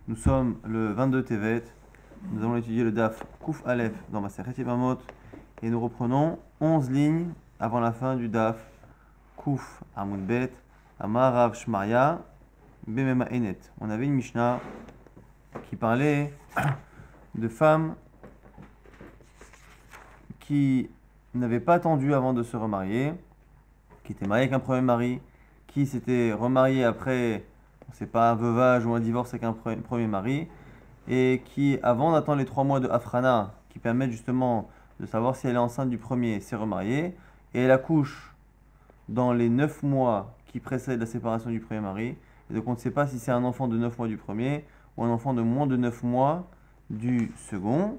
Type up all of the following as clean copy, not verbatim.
Nous sommes le 22 Tevet. Nous allons étudier le Daf Kouf Aleph dans Masechet Yevamot et nous reprenons 11 lignes avant la fin du Daf Kouf Amun Bet Amar Rav Shmaria Bemema Enet. On avait une Mishnah qui parlait de femmes qui n'avaient pas attendu avant de se remarier, qui étaient mariées avec un premier mari, qui s'étaient remariées après, on ne sait pas, un veuvage ou un divorce avec un premier mari, et qui, avant d'attendre les 3 mois de Afrana, qui permettent justement de savoir si elle est enceinte du premier, s'est remariée, et elle accouche dans les 9 mois qui précèdent la séparation du premier mari, et donc on ne sait pas si c'est un enfant de 9 mois du premier, ou un enfant de moins de 9 mois du second.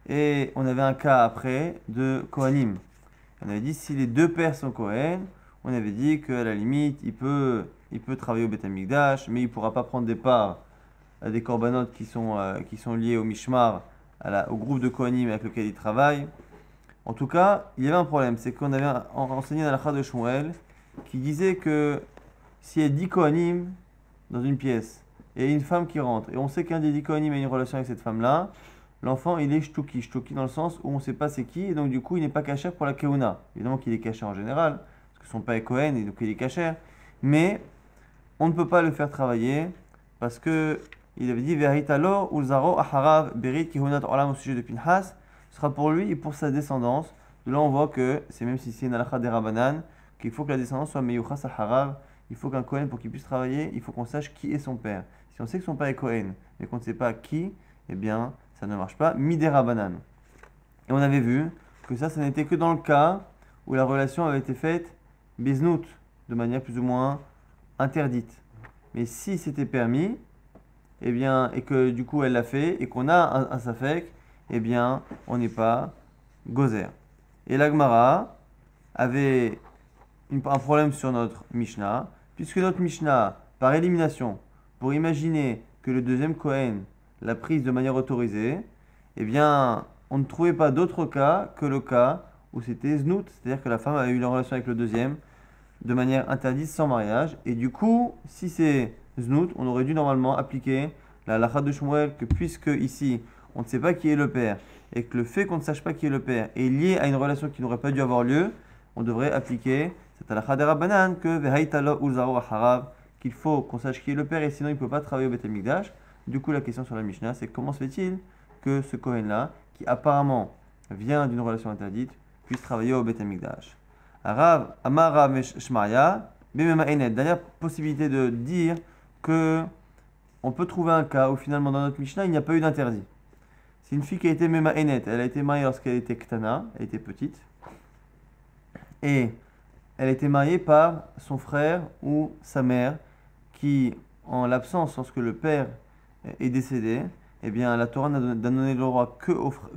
Et on avait un cas après de Kohanim. On avait dit si les deux pères sont Kohen, on avait dit qu'à la limite, il peut travailler au Beth Amikdash, mais il ne pourra pas prendre des parts à des korbanot qui sont liés au Mishmar, au groupe de Kohanim avec lequel il travaille. En tout cas, il y avait un problème, c'est qu'on avait enseigné dans la Chad de Shmuel qui disait que s'il y a 10 Kohanim dans une pièce, et une femme qui rentre, et on sait qu'un des 10 Kohanim a une relation avec cette femme-là, l'enfant, il est shtuki. Shtuki dans le sens où on ne sait pas c'est qui, et donc du coup, il n'est pas kasher pour la keuna. Évidemment qu'il est kasher en général, parce que son père est Kohen, et donc il est kasher. Mais on ne peut pas le faire travailler, parce que il avait dit Veritalo ulzaro aharav berit kehunat olam au sujet de Pinhas, ce sera pour lui et pour sa descendance. De là, on voit que c'est même si c'est une halakha des Rabbanan, qu'il faut que la descendance soit meyuchas aharav. Il faut qu'un Kohen, pour qu'il puisse travailler, il faut qu'on sache qui est son père. Si on sait que son père est Kohen, mais qu'on ne sait pas qui, eh bien, ça ne marche pas. Midera banane. Et on avait vu que ça n'était que dans le cas où la relation avait été faite bisnout, de manière plus ou moins interdite. Mais si c'était permis, eh bien, et que du coup elle l'a fait, et qu'on a un safek, eh bien, on n'est pas gozer. Et l'Agmara avait un problème sur notre Mishnah, puisque notre Mishnah, par élimination, pour imaginer que le deuxième Kohen l'a prise de manière autorisée, eh bien, on ne trouvait pas d'autre cas que le cas où c'était znout, c'est-à-dire que la femme avait eu la relation avec le deuxième de manière interdite sans mariage. Et du coup, si c'est znout, on aurait dû normalement appliquer la halakha de Shmuel que puisque ici, on ne sait pas qui est le père, et que le fait qu'on ne sache pas qui est le père est lié à une relation qui n'aurait pas dû avoir lieu, on devrait appliquer cette halakha des Rabbanan que vehaitalo ulzaro harav, qu'il faut qu'on sache qui est le père, et sinon il ne peut pas travailler au Beth Amikdash. Du coup, la question sur la Mishnah, c'est comment se fait-il que ce Kohen-là, qui apparemment vient d'une relation interdite, puisse travailler au Beth Amikdash. Rav, Amar Rav Shmaria, Bemema Enet. Dernière possibilité de dire que on peut trouver un cas où finalement dans notre Mishnah, il n'y a pas eu d'interdit. C'est une fille qui a été Mema Enet. Elle a été mariée lorsqu'elle était Ktana, elle était petite. Et elle a été mariée par son frère ou sa mère, qui, en l'absence, lorsque le père est décédé, eh bien la Torah n'a donné le droit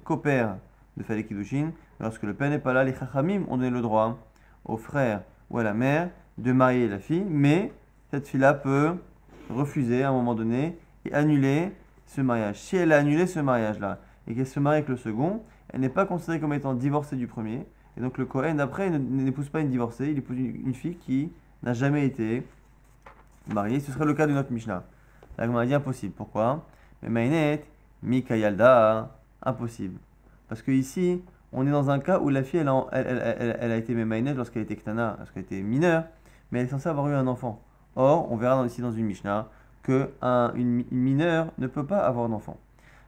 qu'au père de faire les kiddushin. Lorsque le père n'est pas là, les chachamim ont donné le droit au frère ou à la mère de marier la fille, mais cette fille-là peut refuser à un moment donné et annuler ce mariage. Si elle a annulé ce mariage-là et qu'elle se marie avec le second, elle n'est pas considérée comme étant divorcée du premier, et donc le Kohen d'après n'épouse pas une divorcée, il épouse une fille qui n'a jamais été mariée. Ce serait le cas de notre Mishnah. La Gemara dit impossible. Pourquoi? Mais Mainet, Mikayalda, impossible. Parce que ici, on est dans un cas où la fille, elle a été Mainet lorsqu'elle était Ktana, lorsqu'elle était mineure, mais elle est censée avoir eu un enfant. Or, on verra ici dans une Mishnah que une mineure ne peut pas avoir d'enfant.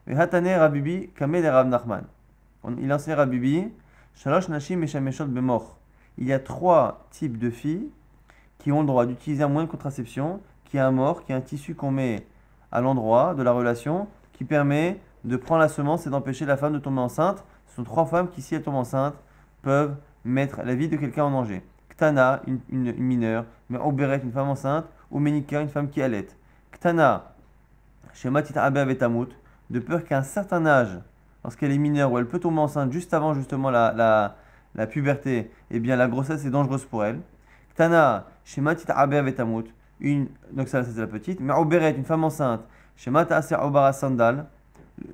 Mais Hatane Rabibi, Kamel et Rav Nachman. Il enseigne Rabibi, Shalosh Nashim et Shameshot Bemor. Il y a 3 types de filles qui ont le droit d'utiliser un moyen de contraception qui est un mort, qui est un tissu qu'on met à l'endroit de la relation, qui permet de prendre la semence et d'empêcher la femme de tomber enceinte. Ce sont 3 femmes qui, si elles tombent enceintes, peuvent mettre la vie de quelqu'un en danger. Ktana, une mineure, mais Oberet, une femme enceinte, ou Menika, une femme qui allait. Ktana, Shema Tita Abe Avetamut, de peur qu'à un certain âge, lorsqu'elle est mineure, où elle peut tomber enceinte juste avant justement la puberté, eh bien la grossesse est dangereuse pour elle. Ktana, Shema Tita Abe Avetamut, donc ça c'est la petite, mais Oberet, une femme enceinte, Shema Ta'aser Obara Sandal,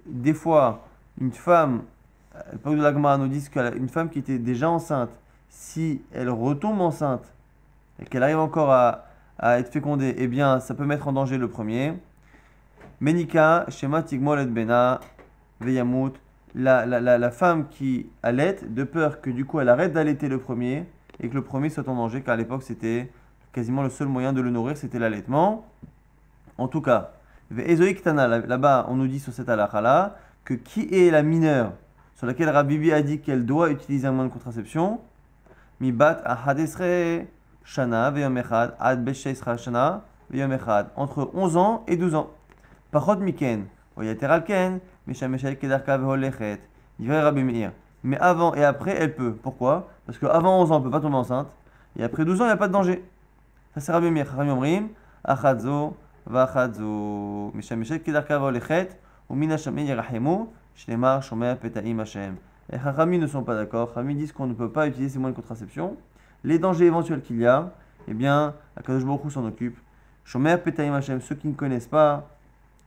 des fois, une femme, l'époque de l'Agmara nous dit qu'une femme qui était déjà enceinte, si elle retombe enceinte et qu'elle arrive encore à être fécondée, eh bien ça peut mettre en danger le premier. Menika, Shema Tigmol et Bena, Veyamut. La femme qui allait, de peur que du coup elle arrête d'allaiter le premier et que le premier soit en danger, car à l'époque c'était quasiment le seul moyen de le nourrir, c'était l'allaitement. En tout cas, Ve'ezoïk Tana, là-bas on nous dit sur cette halakha-là que qui est la mineure sur laquelle Rabbi Bibi a dit qu'elle doit utiliser un moyen de contraception, Mibat ahadesre shana veyom echad ad besheisra shana veyom echad, entre 11 ans et 12 ans. Pachot miken, oyater ken, meshameshel kedarka veholechet, dirait Rabbi Meir. Mais avant et après, elle peut. Pourquoi? Parce qu'avant 11 ans, elle ne peut pas tomber enceinte. Et après 12 ans, il n'y a pas de danger. Ça c'est Rabbi Meir. Chachamim omrim, achadzo, vachadzo, meshameshel kedarka veholechet, ou minashamim yerachemu, shlemar shomer petaim Hashem. Les Chachamim ne sont pas d'accord. Chachamim disent qu'on ne peut pas utiliser ces moyens de contraception. Les dangers éventuels qu'il y a, eh bien, Akadosh Baruch Hu s'en occupe. Shomer petaim Hashem, ceux qui ne connaissent pas,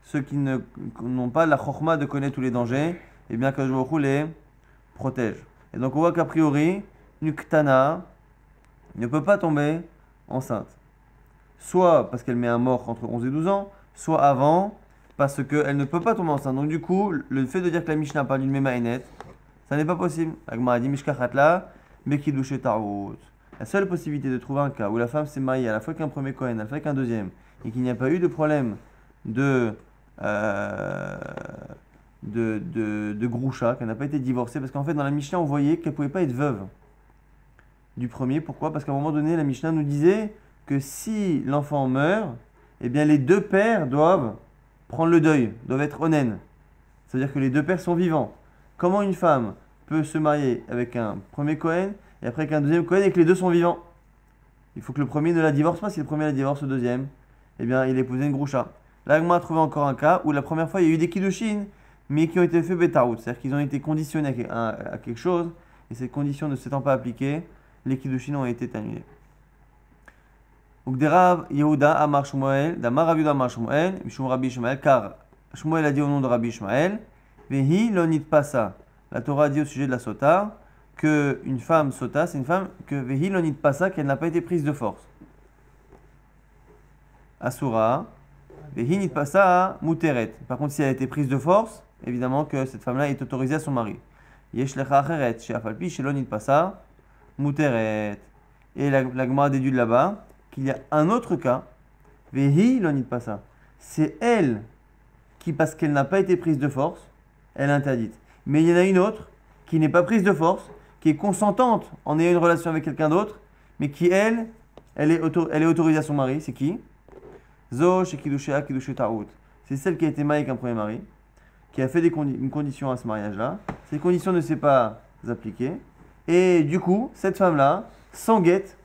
ceux qui n'ont pas la chorma de connaître tous les dangers, eh bien, Akadosh Baruch Hu les protège. Et donc, on voit qu'a priori, une ktana ne peut pas tomber enceinte. Soit parce qu'elle met un mort entre 11 et 12 ans, soit avant, parce qu'elle ne peut pas tomber enceinte. Donc, du coup, le fait de dire que la Mishnah parle d'une Memaenet, ça n'est pas possible. Agmara dit Mishkachatla, Bekidouche Tarot. La seule possibilité de trouver un cas où la femme s'est mariée à la fois qu'un premier Kohen, à la fois qu'un deuxième, et qu'il n'y a pas eu de problème de Groucha, qu'elle n'a pas été divorcée, parce qu'en fait, dans la Mishnah, on voyait qu'elle ne pouvait pas être veuve du premier. Pourquoi? Parce qu'à un moment donné, la Mishnah nous disait que si l'enfant meurt, eh bien, les deux pères doivent prendre le deuil, doivent être onen. C'est-à-dire que les deux pères sont vivants. Comment une femme peut se marier avec un premier Kohen et après avec un deuxième Kohen et que les deux sont vivants? Il faut que le premier ne la divorce pas. Si le premier la divorce, le deuxième, eh bien, il épousait une groucha. Là, on a trouvé encore un cas où la première fois, il y a eu des kiddushin, mais qui ont été faits betarout. C'est-à-dire qu'ils ont été conditionnés à quelque chose, et cette condition ne s'étant pas appliquée, les kiddushin ont été annulés. Donc, des Rav Yehuda Amar Shmuel, d'Amar Rav Yehuda Amar Shmuel, Mishum Rabbi Ishmael, car Shmuel a dit au nom de Rabbi Ishmael, Vehi lonit pasa. La Torah a dit au sujet de la sota qu'une femme sota, c'est une femme que Vehi lonit pasa, qu'elle n'a pas été prise de force. Asura, Vehi nit pasa muteret. Par contre, si elle a été prise de force, évidemment que cette femme-là est autorisée à son mari. Yesh lecha acheret, she'afalpi shelonit pasa muteret. Et la Gemara déduit de là-bas qu'il y a un autre cas, Vehi lonit pasa. C'est elle qui, parce qu'elle n'a pas été prise de force, elle est interdite. Mais il y en a une autre qui n'est pas prise de force, qui est consentante en ayant une relation avec quelqu'un d'autre, mais qui, elle est autorisée à son mari. C'est qui? Zo shekidushéa kidushe ta'out. C'est celle qui a été mariée avec un premier mari, qui a fait une condition à ce mariage-là. Cette condition ne s'est pas appliquée. Et du coup, cette femme-là, sans guette,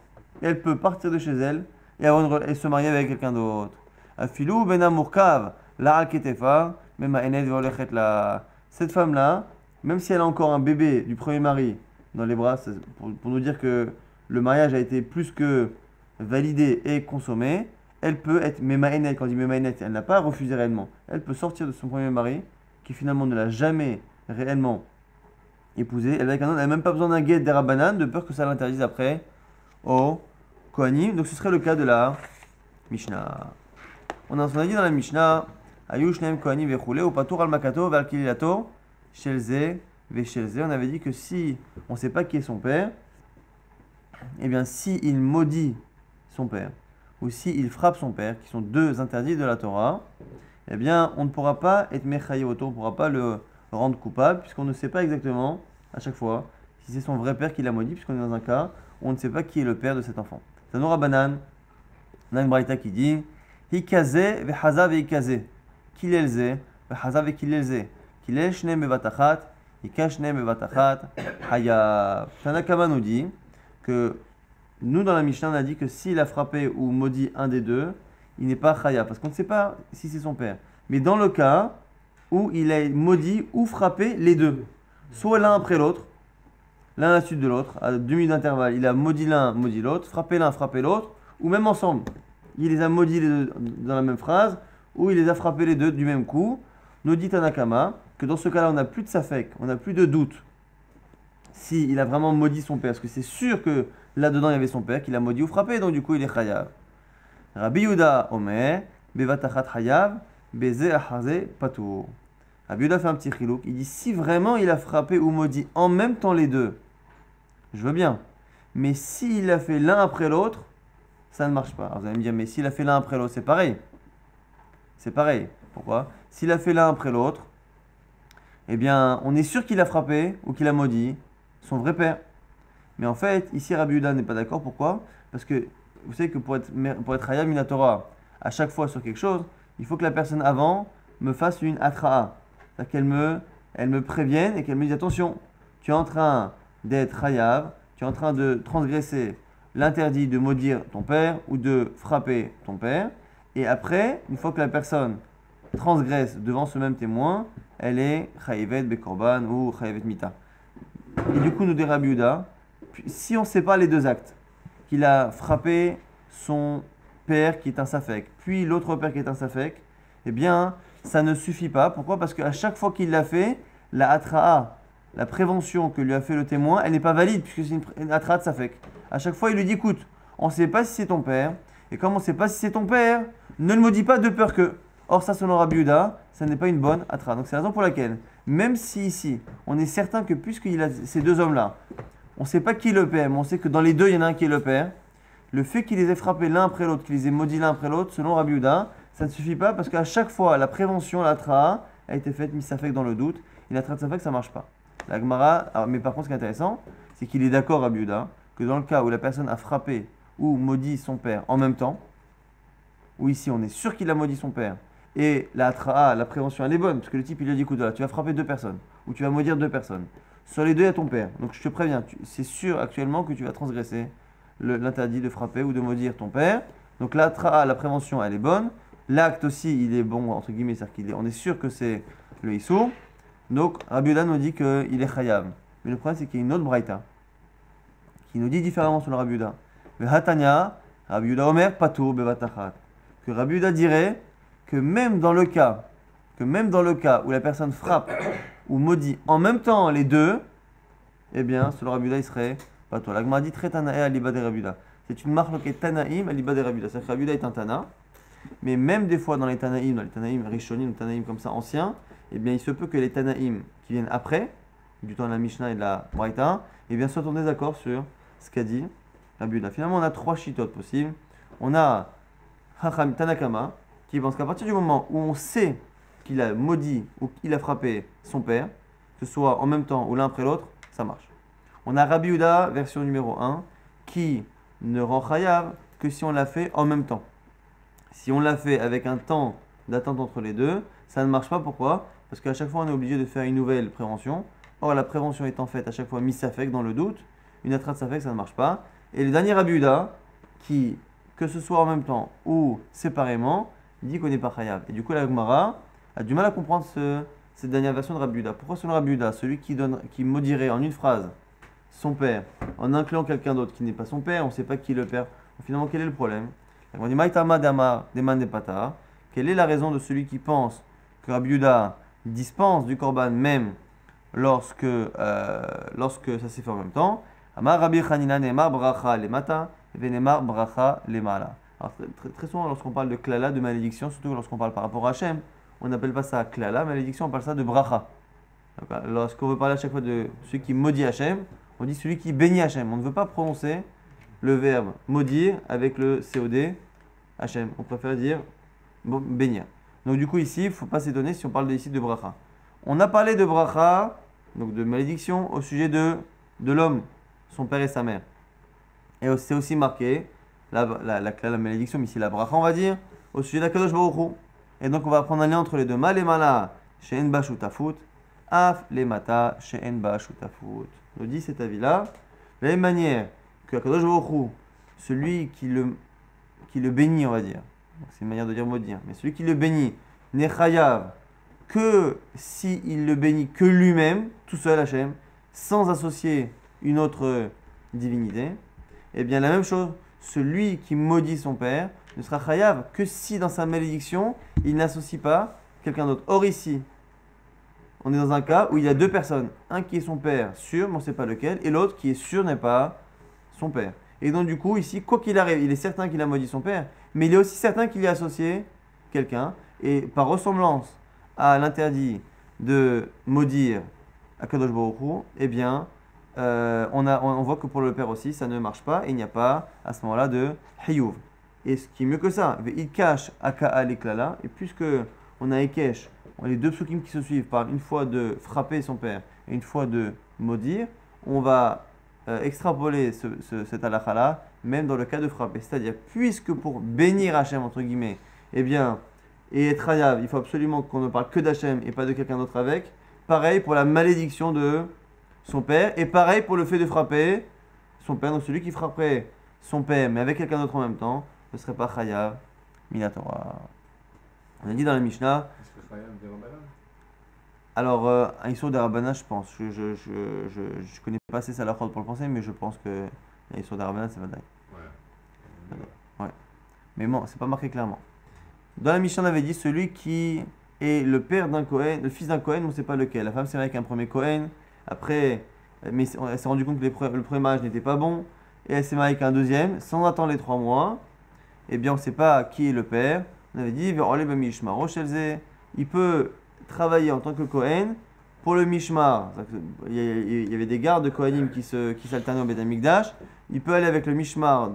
elle peut partir de chez elle et se marier avec quelqu'un d'autre. Afilou ben amurkav la aketefa, même à ened volechet la. Cette femme-là, même si elle a encore un bébé du premier mari dans les bras, pour nous dire que le mariage a été plus que validé et consommé, elle peut être Memaenet. Quand on dit Memaenet, elle n'a pas refusé réellement. Elle peut sortir de son premier mari, qui finalement ne l'a jamais réellement épousé. Elle n'a même pas besoin d'un guet d'Erabanan, de peur que ça l'interdise après au Kohanim. Donc ce serait le cas de la Mishnah. On a dit dans la Mishnah, Ayushnem Kohanim vechule, ou Patour al Makato, val Kililato, Shelze, Veshelze. On avait dit que si on ne sait pas qui est son père, eh bien si il maudit son père, ou si il frappe son père, qui sont deux interdits de la Torah, eh bien on ne pourra pas être mechayoto, on ne pourra pas le rendre coupable, puisqu'on ne sait pas exactement, à chaque fois, si c'est son vrai père qui l'a maudit, puisqu'on est dans un cas où on ne sait pas qui est le père de cet enfant. Tanora Banan, on a une braïta qui dit Hikaze vehaza veikaze, kilelze vehaza vekilelze, kilel shne bevatachat, hikashne bevatachat, hayav. Tanakama nous dit que nous, dans la Mishnah, on a dit que s'il a frappé ou maudit un des deux, il n'est pas chayav, parce qu'on ne sait pas si c'est son père. Mais dans le cas où il a maudit ou frappé les deux, soit l'un après l'autre, l'un à la suite de l'autre, à 2 minutes d'intervalle, il a maudit l'un, maudit l'autre, frappé l'un, frappé l'autre, ou même ensemble. Il les a maudits les deux dans la même phrase, ou il les a frappés les deux du même coup. Nous dit Tanakama que dans ce cas-là, on n'a plus de safek, on n'a plus de doute s'il a vraiment maudit son père, parce que c'est sûr que là-dedans il y avait son père, qu'il a maudit ou frappé, donc du coup il est chayav. Rabbi Yehuda Omer, bevatachat chayav, Baiser achaze patou. Rabbi Yehuda fait un petit chilouk. Il dit si vraiment il a frappé ou maudit en même temps les deux, je veux bien. Mais s'il a fait l'un après l'autre, ça ne marche pas. Alors vous allez me dire, mais s'il a fait l'un après l'autre, c'est pareil. C'est pareil. Pourquoi? S'il a fait l'un après l'autre, eh bien, on est sûr qu'il a frappé ou qu'il a maudit son vrai père. Mais en fait, ici, Rabbi Yehuda n'est pas d'accord. Pourquoi? Parce que vous savez que pour être Hayab Minatora, à chaque fois sur quelque chose, il faut que la personne avant me fasse une atra'a. C'est-à-dire elle me prévienne et qu'elle me dise attention, tu es en train d'être Hayab, tu es en train de transgresser l'interdit de maudire ton père ou de frapper ton père. Et après, une fois que la personne transgresse devant ce même témoin, elle est Chayivet Bekorban ou Chayivet Mita. Et du coup, nous dit Rabbi Yehuda, si on sépare les deux actes, qu'il a frappé son père qui est un safek, puis l'autre père qui est un safek, eh bien, ça ne suffit pas. Pourquoi? Parce qu'à chaque fois qu'il l'a fait, la atra'a, la prévention que lui a fait le témoin, elle n'est pas valide, puisque c'est une atra'a de safek. À chaque fois, il lui dit, écoute, on ne sait pas si c'est ton père, et comme on ne sait pas si c'est ton père, ne le maudis pas de peur que. Or, ça, selon Rabbi Yehuda, ça n'est pas une bonne atra'a. Donc, c'est la raison pour laquelle, même si ici, on est certain que puisqu'il a ces deux hommes-là, on ne sait pas qui est le père, mais on sait que dans les deux, il y en a un qui est le père. Le fait qu'il les ait frappés l'un après l'autre, qu'il les ait maudits l'un après l'autre, selon Rabbi Yehuda, ça ne suffit pas parce qu'à chaque fois, la prévention, la tra'a, a été faite, mis safek dans le doute. Et la tra'a de safek, ça ne marche pas. La Gemara, mais par contre, ce qui est intéressant, c'est qu'il est d'accord, Rabbi Yehuda, que dans le cas où la personne a frappé ou maudit son père en même temps, où ici, on est sûr qu'il a maudit son père, et la tra'a, la prévention, elle est bonne, parce que le type, il lui a dit, écoute, voilà, tu vas frapper deux personnes, ou tu vas maudire deux personnes. Sur les deux, il y a ton père. Donc je te préviens, c'est sûr actuellement que tu vas transgresser l'interdit de frapper ou de maudire ton père. Donc la prévention, elle est bonne. L'acte aussi, il est bon, entre guillemets, c'est-à-dire qu'on est sûr que c'est le Issour. Donc Rabbi Yehuda nous dit qu'il est Chayav. Mais le problème, c'est qu'il y a une autre braïta qui nous dit différemment sur le Rabbi Yehuda. Le Hatanya, Rabbi Yehuda Omer, Patur, Bevatachat. Que Rabbi Yehuda dirait que même dans le cas où la personne frappe ou maudit en même temps les deux, eh bien, selon Rabbi Yehuda, il serait pas toi. La Gemara dit très Tanaï à l'Iba de Rabbi Yehuda. C'est une marque qui est Tanaïm à l'Iba de Rabbi Yehuda. C'est-à-dire que Rabbi Yehuda est un Tana, mais même des fois dans les Tanaïm Rishonim, les Tanaïm comme ça anciens, eh bien, il se peut que les Tanaïm qui viennent après, du temps de la Mishnah et de la Braïta, eh bien, soient en désaccord sur ce qu'a dit Rabbi Yehuda. Finalement, on a trois chitotes possibles. On a Chacham Tanakama, qui pense qu'à partir du moment où on sait qu'il a maudit ou qu'il a frappé son père, que ce soit en même temps ou l'un après l'autre, ça marche. On a Rabbi Yehuda, version numéro 1, qui ne rend chayav que si on l'a fait en même temps. Si on l'a fait avec un temps d'attente entre les deux, ça ne marche pas. Pourquoi? Parce qu'à chaque fois, on est obligé de faire une nouvelle prévention. Or, la prévention étant faite à chaque fois mise safek dans le doute, une attrape safek, ça ne marche pas. Et le dernier Rabbi Yehuda, qui, que ce soit en même temps ou séparément, dit qu'on n'est pas chayav. Et du coup, la Gemara a du mal à comprendre cette dernière version de Rabbi Yehuda. Pourquoi selon Rabbi Yehuda, celui qui maudirait en une phrase son père, en incluant quelqu'un d'autre qui n'est pas son père, on ne sait pas qui est le père. Finalement, quel est le problème? On dit Maïtama Dama Deman Nepata. Quelle est la raison de celui qui pense que Rabbi Yehuda dispense du korban même lorsque ça s'est fait en même temps? Amar Rabbi Chanina Neemar Bracha Lemata Venemar Bracha Lemala. Alors, très souvent, lorsqu'on parle de klala, de malédiction, surtout lorsqu'on parle par rapport à Hachem, on n'appelle pas ça klala, malédiction, on parle ça de bracha. Lorsqu'on veut parler à chaque fois de celui qui maudit Hachem, on dit celui qui bénit Hachem. On ne veut pas prononcer le verbe maudire avec le COD Hachem. On préfère dire bénir. Donc du coup ici, il ne faut pas s'étonner si on parle ici de bracha. On a parlé de bracha, donc de malédiction, au sujet de l'homme, son père et sa mère. Et c'est aussi marqué, la malédiction, mais ici la bracha on va dire, au sujet d'Akadosh Baruch Hu. Et donc on va prendre un lien entre les deux. Ma le mala she'en ba shutafut, af le mata she'en ba shutafut. Nous dit cet avis-là, de la même manière que Akadosh Baruch Hu, celui qui le bénit, on va dire, c'est une manière de dire maudire, mais celui qui le bénit n'est chayav que s'il le bénit que lui-même, tout seul Hachem, sans associer une autre divinité. Et bien la même chose, celui qui maudit son père ne sera chayav que si dans sa malédiction, il n'associe pas quelqu'un d'autre. Or ici, on est dans un cas où il y a deux personnes. Un qui est son père sûr, mais on ne sait pas lequel, et l'autre qui est sûr n'est pas son père. Et donc du coup, ici, quoi qu'il arrive, il est certain qu'il a maudit son père, mais il est aussi certain qu'il y a associé quelqu'un. et par ressemblance à l'interdit de maudire Akadosh Baruch Hu, eh bien, on voit que pour le père aussi, ça ne marche pas et il n'y a pas à ce moment-là de Hiyuv. Et ce qui est mieux que ça, il cache Aka Leklala, et puisque on a Ekesh, on a les deux psukim qui se suivent par une fois de frapper son père et une fois de maudire, on va extrapoler cet halakha-là, même dans le cas de frapper. C'est-à-dire, puisque pour bénir Hachem, entre guillemets, eh bien, et être hayav, il faut absolument qu'on ne parle que d'Hachem et pas de quelqu'un d'autre avec. Pareil pour la malédiction de son père, et pareil pour le fait de frapper son père. Donc celui qui frapperait son père, mais avec quelqu'un d'autre en même temps, ne serait pas chayav minatora. On a dit dans la Mishnah. Est-ce que Chayav des Rabbanan? Alors, un Issur de Rabbana, je pense. Je connais pas assez ça la pour le penser, mais je pense que un Issur de Rabbana, c'est Vadaï. Ouais. Ouais. Mais bon, c'est pas marqué clairement. Dans la Mishnah, on avait dit celui qui est le père d'un Kohen, le fils d'un Kohen, on ne sait pas lequel. La femme s'est mariée avec un premier Kohen, après, mais elle s'est rendue compte que le premier mariage n'était pas bon, et elle s'est mariée avec un deuxième, sans attendre les 3 mois. Eh bien, on ne sait pas qui est le père. On avait dit, il peut travailler en tant que Kohen pour le Mishmar. Il y avait des gardes de Kohanim qui s'alternaient au Beth Amikdash. Il peut aller avec le Mishmar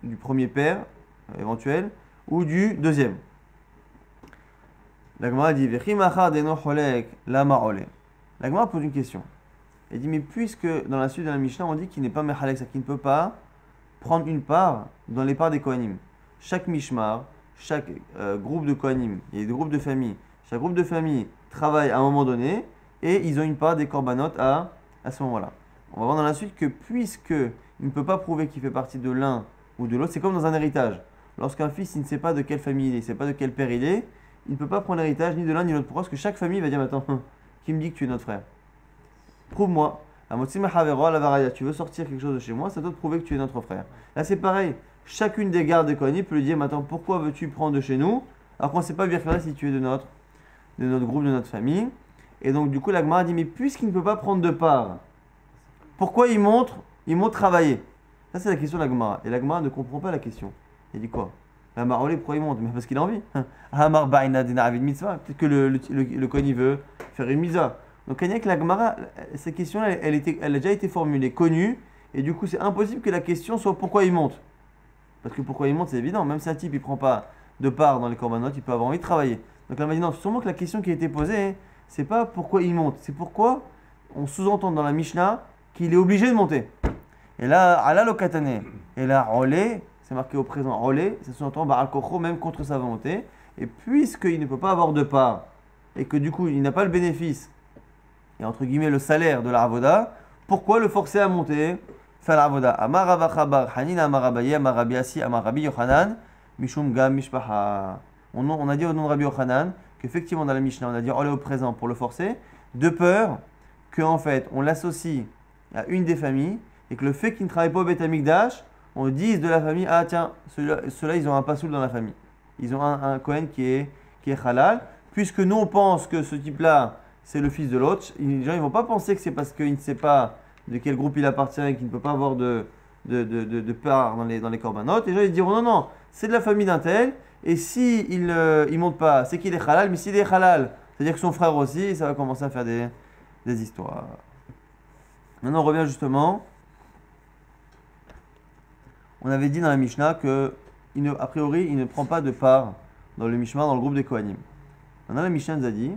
du premier père, éventuel, ou du deuxième. La Gemara dit, la Gemara pose une question. Elle dit, mais puisque dans la suite de la Mishnah, on dit qu'il n'est pas Mechalek, c'est-à-dire qu'il ne peut pas prendre une part dans les parts des Kohanim. Chaque Mishmar, chaque groupe de Kohanim, il y a des groupes de famille, chaque groupe de famille travaille à un moment donné et ils ont une part des Korbanot à ce moment-là. On va voir dans la suite que puisque il ne peut pas prouver qu'il fait partie de l'un ou de l'autre, c'est comme dans un héritage. Lorsqu'un fils il ne sait pas de quelle famille il est, il ne sait pas de quel père il est, il ne peut pas prendre l'héritage ni de l'un ni de l'autre. Pourquoi? Parce que chaque famille va dire, attends, qui me dit que tu es notre frère? Prouve-moi. Tu veux sortir quelque chose de chez moi, ça doit te prouver que tu es notre frère. Là c'est pareil. Chacune des gardes de Kohanim peut lui dire, maintenant pourquoi veux-tu prendre de chez nous alors qu'on ne sait pas bien si tu es de notre groupe, de notre famille. Et donc du coup la Gemara dit, mais puisqu'il ne peut pas prendre de part, pourquoi il monte travailler? Ça c'est la question de la Gemara. Et la Gemara ne comprend pas la question. Il dit quoi? La Marolé, pourquoi il monte? Mais parce qu'il a envie. Peut-être que le Kohen veut faire une mitzvah. Donc, la Gemara, cette question-là, elle a déjà été formulée, connue, et du coup, c'est impossible que la question soit pourquoi il monte. Parce que pourquoi il monte, c'est évident. Même si un type, il ne prend pas de part dans les korbanot, il peut avoir envie de travailler. Donc, là, on va dire, non, sûrement que la question qui a été posée, c'est pas pourquoi il monte, c'est pourquoi on sous-entend dans la Mishnah qu'il est obligé de monter. Et là, ala lokatane, et là, rolé, c'est marqué au présent, rolé, ça sous-entend ba'al kocho, même contre sa volonté. Et puisqu'il ne peut pas avoir de part, et que du coup, il n'a pas le bénéfice, et entre guillemets le salaire de la avoda, pourquoi le forcer à monter, faire la avoda? Amar Rav Achabar Hanina Amar Abaye Amar Rabbi Assi Amar Rabbi Yochanan Mishum Gam Mishpaha. On a dit au nom de Rabbi Yochanan qu'effectivement dans la Mishnah on a dit olé au présent pour le forcer, de peur qu'en fait on l'associe à une des familles et que le fait qu'il ne travaille pas au Beth Amikdash, on dise de la famille, ah tiens, ceux-là ils ont un pasoul dans la famille. Ils ont un Kohen qui est halal, puisque nous on pense que ce type-là c'est le fils de l'autre. Les gens ne vont pas penser que c'est parce qu'il ne sait pas de quel groupe il appartient et qu'il ne peut pas avoir de part dans les korbanot. Les gens ils diront non, c'est de la famille d'un tel. Et s'il ne monte pas, c'est qu'il est halal. Mais s'il est halal, c'est-à-dire que son frère aussi, ça va commencer à faire des histoires. Maintenant on revient justement. On avait dit dans la Mishnah que, a priori, il ne prend pas de part dans le Mishmar, dans le groupe des Kohanim. Maintenant la Mishnah nous a dit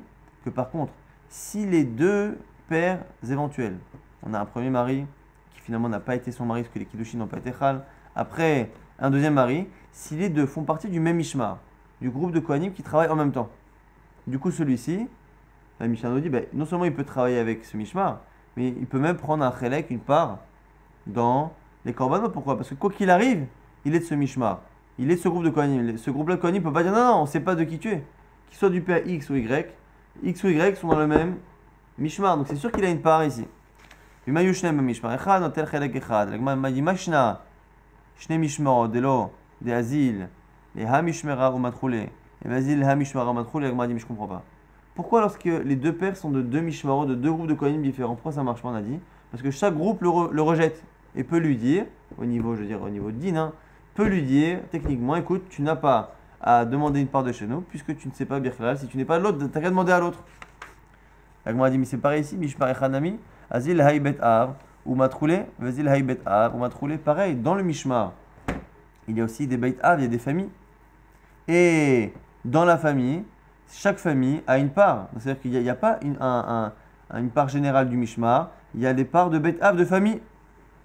que par contre, si les deux pères éventuels, on a un premier mari qui finalement n'a pas été son mari parce que les Kiddushin n'ont pas été chal, après un deuxième mari, si les deux font partie du même Mishmar, du groupe de Kohanim qui travaillent en même temps, du coup celui-ci, la Mishnah nous dit, non seulement il peut travailler avec ce Mishmar, mais il peut même prendre un chelek, une part, dans les korbanot. Pourquoi? Parce que quoi qu'il arrive, il est de ce Mishmar, il est de ce groupe de Kohanim. Ce groupe-là de Kohanim ne peut pas dire non, on ne sait pas de qui tu es, qu'il soit du père X ou Y. X ou Y sont dans le même Mishmar, donc c'est sûr qu'il a une part ici. Mishmar echad, notel chelek echad. La Gemara m'a dit machna, shne mishmarot delo de azil, les hamishmera ou matroule, et azil hamishmera ou matroule. La Gemara dit mais je comprends pas. Pourquoi lorsque les deux pères sont de deux mishmarot, de deux groupes de kohanim différents, pourquoi ça marche pas? On a dit parce que chaque groupe le rejette et peut lui dire, au niveau de din, peut lui dire techniquement, écoute, tu n'as pas à demander une part de chez nous, puisque tu ne sais pas Birklal, si tu n'es pas l'autre, t'as qu'à demander à l'autre. La Gemara dit, mais c'est pareil ici, Mishmar Echanami, Azil Haïbet Av, ou Matroulé, Vazil Haïbet Av, ou Matroulé, pareil, dans le Mishmar, il y a aussi des Beit Av, il y a des familles. Et dans la famille, chaque famille a une part. C'est-à-dire qu'il n'y a pas une part générale du Mishmar, il y a des parts de Beit Av de famille.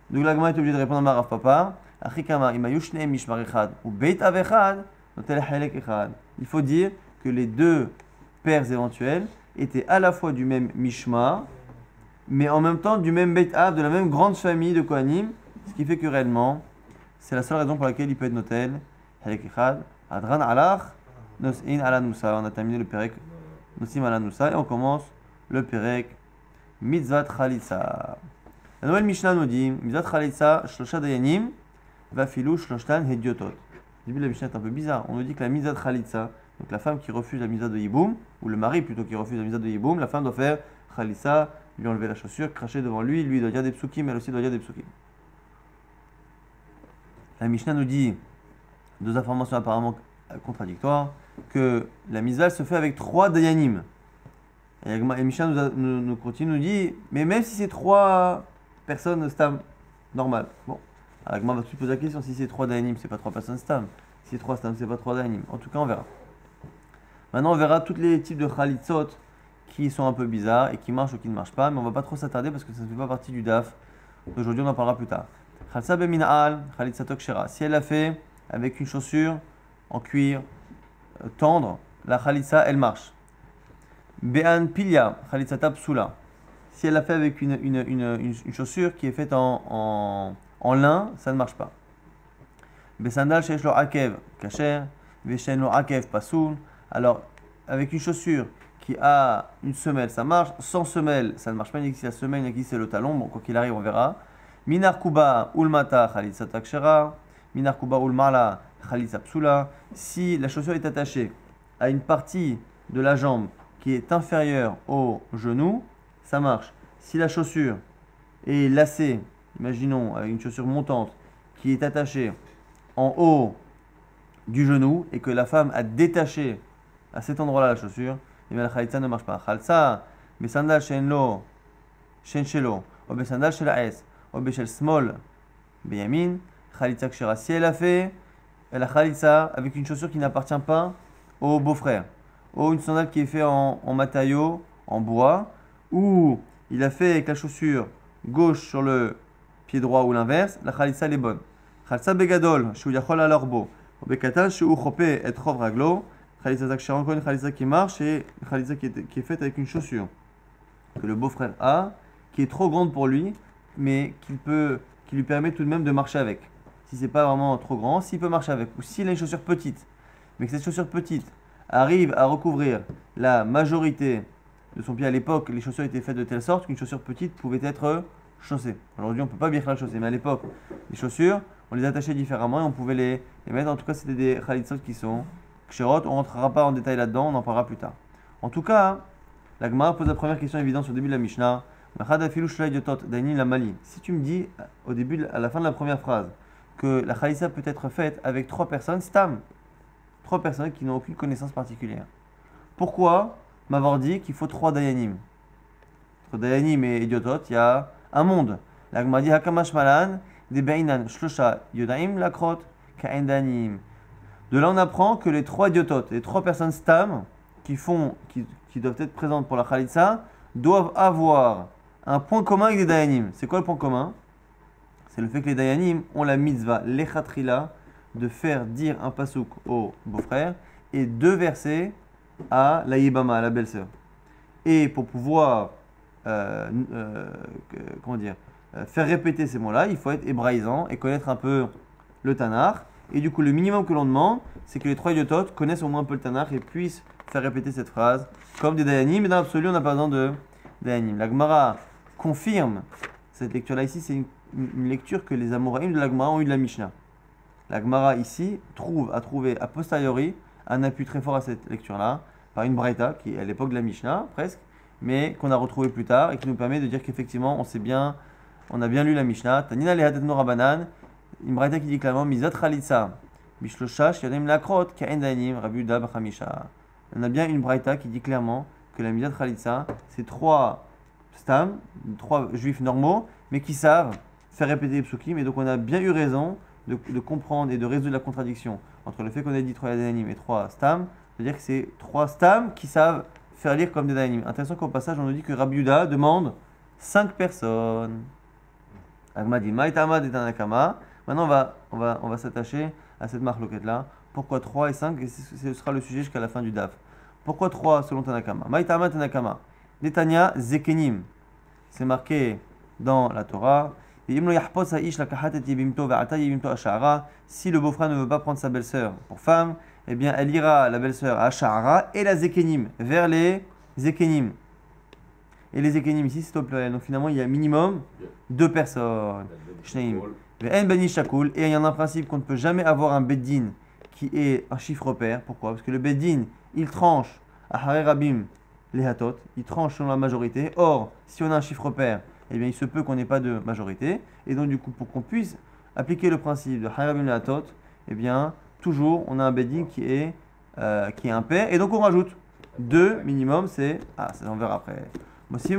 Donc la Gemara est obligée de répondre à Marav Papa. Achikama, imayushne Mishmar Echad, ou Beit Av Echad, notel Halek Echad. Il faut dire que les deux pères éventuels étaient à la fois du même Mishmar, mais en même temps du même Beit Av, de la même grande famille de Kohanim, ce qui fait que réellement, c'est la seule raison pour laquelle il peut être notel Halek Echad. Adran alach, nos'in ala nusa. On a terminé le perek nosim ala nusa et on commence le perek mitzvat chalitza. La nouvelle Mishnah nous dit mitzvat chalitza shlosha dayanim vafilu shloshtan hediotot. Le début de la Mishnah est un peu bizarre. On nous dit que la mitzvat chalitza, donc la femme qui refuse la mitzvat de yiboum, ou le mari plutôt qui refuse la mitzvat de yiboum, la femme doit faire chalitza, lui enlever la chaussure, cracher devant lui, lui doit dire des psukim, elle aussi doit dire des psukim. La Mishnah nous dit deux informations apparemment contradictoires, que la mitzvah se fait avec 3 dayanim. Et Mishnah nous continue, nous dit, mais même si c'est 3 personnes stam, normal. Bon, alors va tout poser la question, si c'est 3 dayanim, c'est pas 3 personnes stam. Si c'est 3 stam, c'est pas 3 dayanim. En tout cas, on verra. Maintenant, on verra tous les types de khalitzot qui sont un peu bizarres et qui marchent ou qui ne marchent pas, mais on va pas trop s'attarder parce que ça ne fait pas partie du daf. Aujourd'hui, on en parlera plus tard. Khalsa bemina'al, khalitzatok shera. Si elle a fait avec une chaussure en cuir tendre, la khalitsa elle marche. Be'an pilya, khalitzata psula. Si elle l'a fait avec une chaussure qui est faite en lin, ça ne marche pas. Besandal shesh lo akev kasher, veshen lo akev pasoul. Alors, avec une chaussure qui a une semelle, ça marche. Sans semelle, ça ne marche pas. Il y a qui c'est la semelle, il y a qui c'est le talon. Bon, quoi qu'il arrive, on verra. Minar kuba ulmata khalitzata kshera. Minar kuba ulmala khalitza psula. Si la chaussure est attachée à une partie de la jambe qui est inférieure au genou, ça marche. Si la chaussure est lacée, imaginons avec une chaussure montante qui est attachée en haut du genou et que la femme a détaché à cet endroit-là la chaussure, et bien la khalitza ne marche pas. Khalsa, besandal shenlo, shenshelo, ou besandal shelaes, ou beshel small, beyamin, khalitza kshera. Si elle a fait la khalitza avec une chaussure qui n'appartient pas au beau-frère, ou une sandale qui est faite en matériau, en bois, ou il a fait avec la chaussure gauche sur le pied droit ou l'inverse, la khalitza elle est bonne. Khalitza begadol, shu yachol al arbo, ou bekatan shu chope et rov raglo. Khalitza zakshera, encore une khalitza qui marche, et une khalitza qui est faite avec une chaussure que le beau-frère a, qui est trop grande pour lui, mais qui lui permet tout de même de marcher avec. Si c'est pas vraiment trop grand, s'il peut marcher avec, ou s'il a une chaussure petite, mais que cette chaussure petite arrive à recouvrir la majorité de son pied. À l'époque, les chaussures étaient faites de telle sorte qu'une chaussure petite pouvait être chaussée. Aujourd'hui, on ne peut pas bien la chaussée, mais à l'époque, les chaussures, on les attachait différemment et on pouvait les mettre. En tout cas, c'était des khalitzot qui sont kshérot. On ne rentrera pas en détail là-dedans, on en parlera plus tard. En tout cas, la Gemara pose la première question évidente sur le début de la Mishnah. Si tu me dis au début, à la fin de la première phrase, que la khalitza peut être faite avec 3 personnes, stam, 3 personnes qui n'ont aucune connaissance particulière. Pourquoi m'avoir dit qu'il faut 3 dayanim? Entre dayanim et idiotot, il y a un monde. La Gemara dit hakamash malan de beinan shlosha yodaim lakrot ka'en dayanim. De là, on apprend que les 3 idiotot, les 3 personnes stam qui doivent être présentes pour la khalitza, doivent avoir un point commun avec des dayanim. C'est quoi le point commun? C'est le fait que les dayanim ont la mitzvah lechatrila de faire dire un pasouk au beau-frère et 2 versets à la yibama, à la belle-sœur. Et pour pouvoir faire répéter ces mots-là, il faut être hébraïsant et connaître un peu le Tanakh. Et du coup, le minimum que l'on demande, c'est que les 3 idiotot connaissent au moins un peu le Tanakh et puissent faire répéter cette phrase comme des dayanim. Mais dans l'absolu, on n'a pas besoin de dayanim. La Gemara confirme cette lecture-là ici, c'est une lecture que les Amoraïm de la Gemara ont eu de la Mishnah. La Gemara ici a trouvé a posteriori un appui très fort à cette lecture-là par une braïta qui est à l'époque de la Mishnah presque, mais qu'on a retrouvé plus tard et qui nous permet de dire qu'effectivement on a bien lu la Mishnah. Tanina lehatetno rabanan, une braïta qui dit clairement mizat khalitsa Bishloshash, Yadim Lakrot, Kaen Dayanim, Rabbi Uda Bachamisha. On a bien une braïta qui dit clairement que la Midat Khalitsa, c'est 3 stam, 3 juifs normaux, mais qui savent faire répéter les psukim. Et donc on a bien eu raison de comprendre et de résoudre la contradiction entre le fait qu'on ait dit 3 Dayanim et 3 stam, c'est-à-dire que c'est 3 stam qui savent faire lire comme des Dayanim. Intéressant qu'au passage on nous dit que Rabbi Uda demande 5 personnes. Agma dit Maïtamad et Tanakama. Maintenant on va s'attacher à cette marloquette là. Pourquoi 3 et 5? Et ce sera le sujet jusqu'à la fin du DAF. Pourquoi 3 selon Tanakama? Maïtamad Tanakama. Netanya Zekenim. C'est marqué dans la Torah. Si le beau-frère ne veut pas prendre sa belle-sœur pour femme, eh bien elle ira, la belle-sœur, à Sha'ara et la Zekenim, vers les Zekenim. Et les Zekenim ici c'est au pluriel. Donc finalement il y a minimum 2 personnes. Shneim. Et il y en a un principe qu'on ne peut jamais avoir un beddin qui est un chiffre pair. Pourquoi? Parce que le beddin, il tranche à Haré Rabim les hatot, il tranche selon la majorité. Or, si on a un chiffre pair, eh bien il se peut qu'on n'ait pas de majorité. Et donc du coup, pour qu'on puisse appliquer le principe de Haré Rabim les hatot, eh bien toujours on a un beddin qui est impair. Et donc on rajoute 2 minimum, c'est... Ah, ça on verra après. Rabbi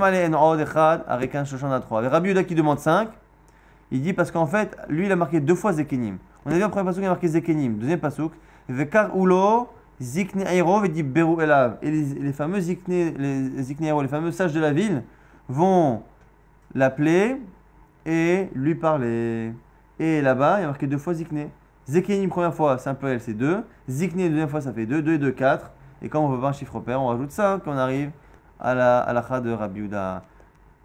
Uda qui demande 5. Il dit parce qu'en fait, lui il a marqué 2 fois Zekenim. On a vu en premier pasuk, il a marqué Zekenim. Deuxième pasuk, Vekar Ulo, Zikne Eiro, et dit Beru Elav. Et les fameux Zikne Eiro, les fameux sages de la ville, vont l'appeler et lui parler. Et là-bas, il a marqué 2 fois Zikne. Zekenim, première fois, c'est un pluriel, c'est 2. Zikne, deuxième fois, ça fait 2. 2 et 2, 4. Et quand on veut pas un chiffre pair, on rajoute 5, on arrive à la kha de Rabbi Uda.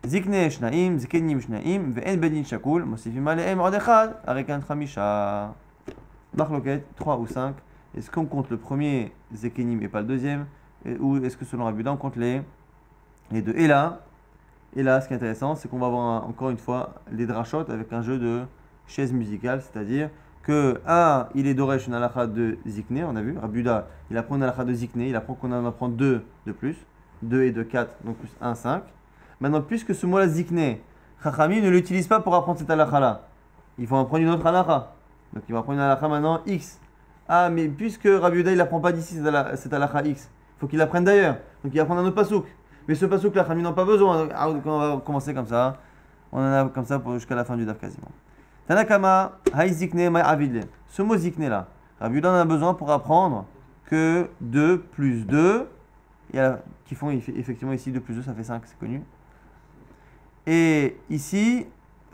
Zikne shnaim, zikenim shnaim, ve'en bedin shakul, mosifim alehem od echad, arekan chamisha. Marloquette, 3 ou 5. Est-ce qu'on compte le premier zekenim et pas le deuxième? Ou est-ce que selon Rabbi Uda, on compte les 2? Et là, ce qui est intéressant, c'est qu'on va avoir encore une fois les drachot avec un jeu de chaises musicales, c'est-à-dire que il est doresh une halakha de zikne, on a vu, Rabbi Uda, il apprend une halakha de zikne, il apprend qu'on en apprend 2 de plus, 2 et 2, 4, donc plus 1, 5. Maintenant, puisque ce mot-là, zikne, Chachamim ne l'utilise pas pour apprendre cette halakha-là. Il faut apprendre une autre halakha. Donc, il va apprendre une halakha maintenant X. Ah, mais puisque Rabbi Uda, il n'apprend pas d'ici cette halakha X, il faut qu'il l'apprenne d'ailleurs. Donc, il va apprendre un autre pasouk. Mais ce pasouk-là, Chachamim n'en pas besoin. Donc, on va commencer comme ça. On en a comme ça jusqu'à la fin du daf quasiment. Tanakama, hay zikne, may avidle. Ce mot zikne-là, Rabbi Uda en a besoin pour apprendre que 2 plus 2, qui font effectivement ici 2 plus 2, ça fait 5, c'est connu. Et ici,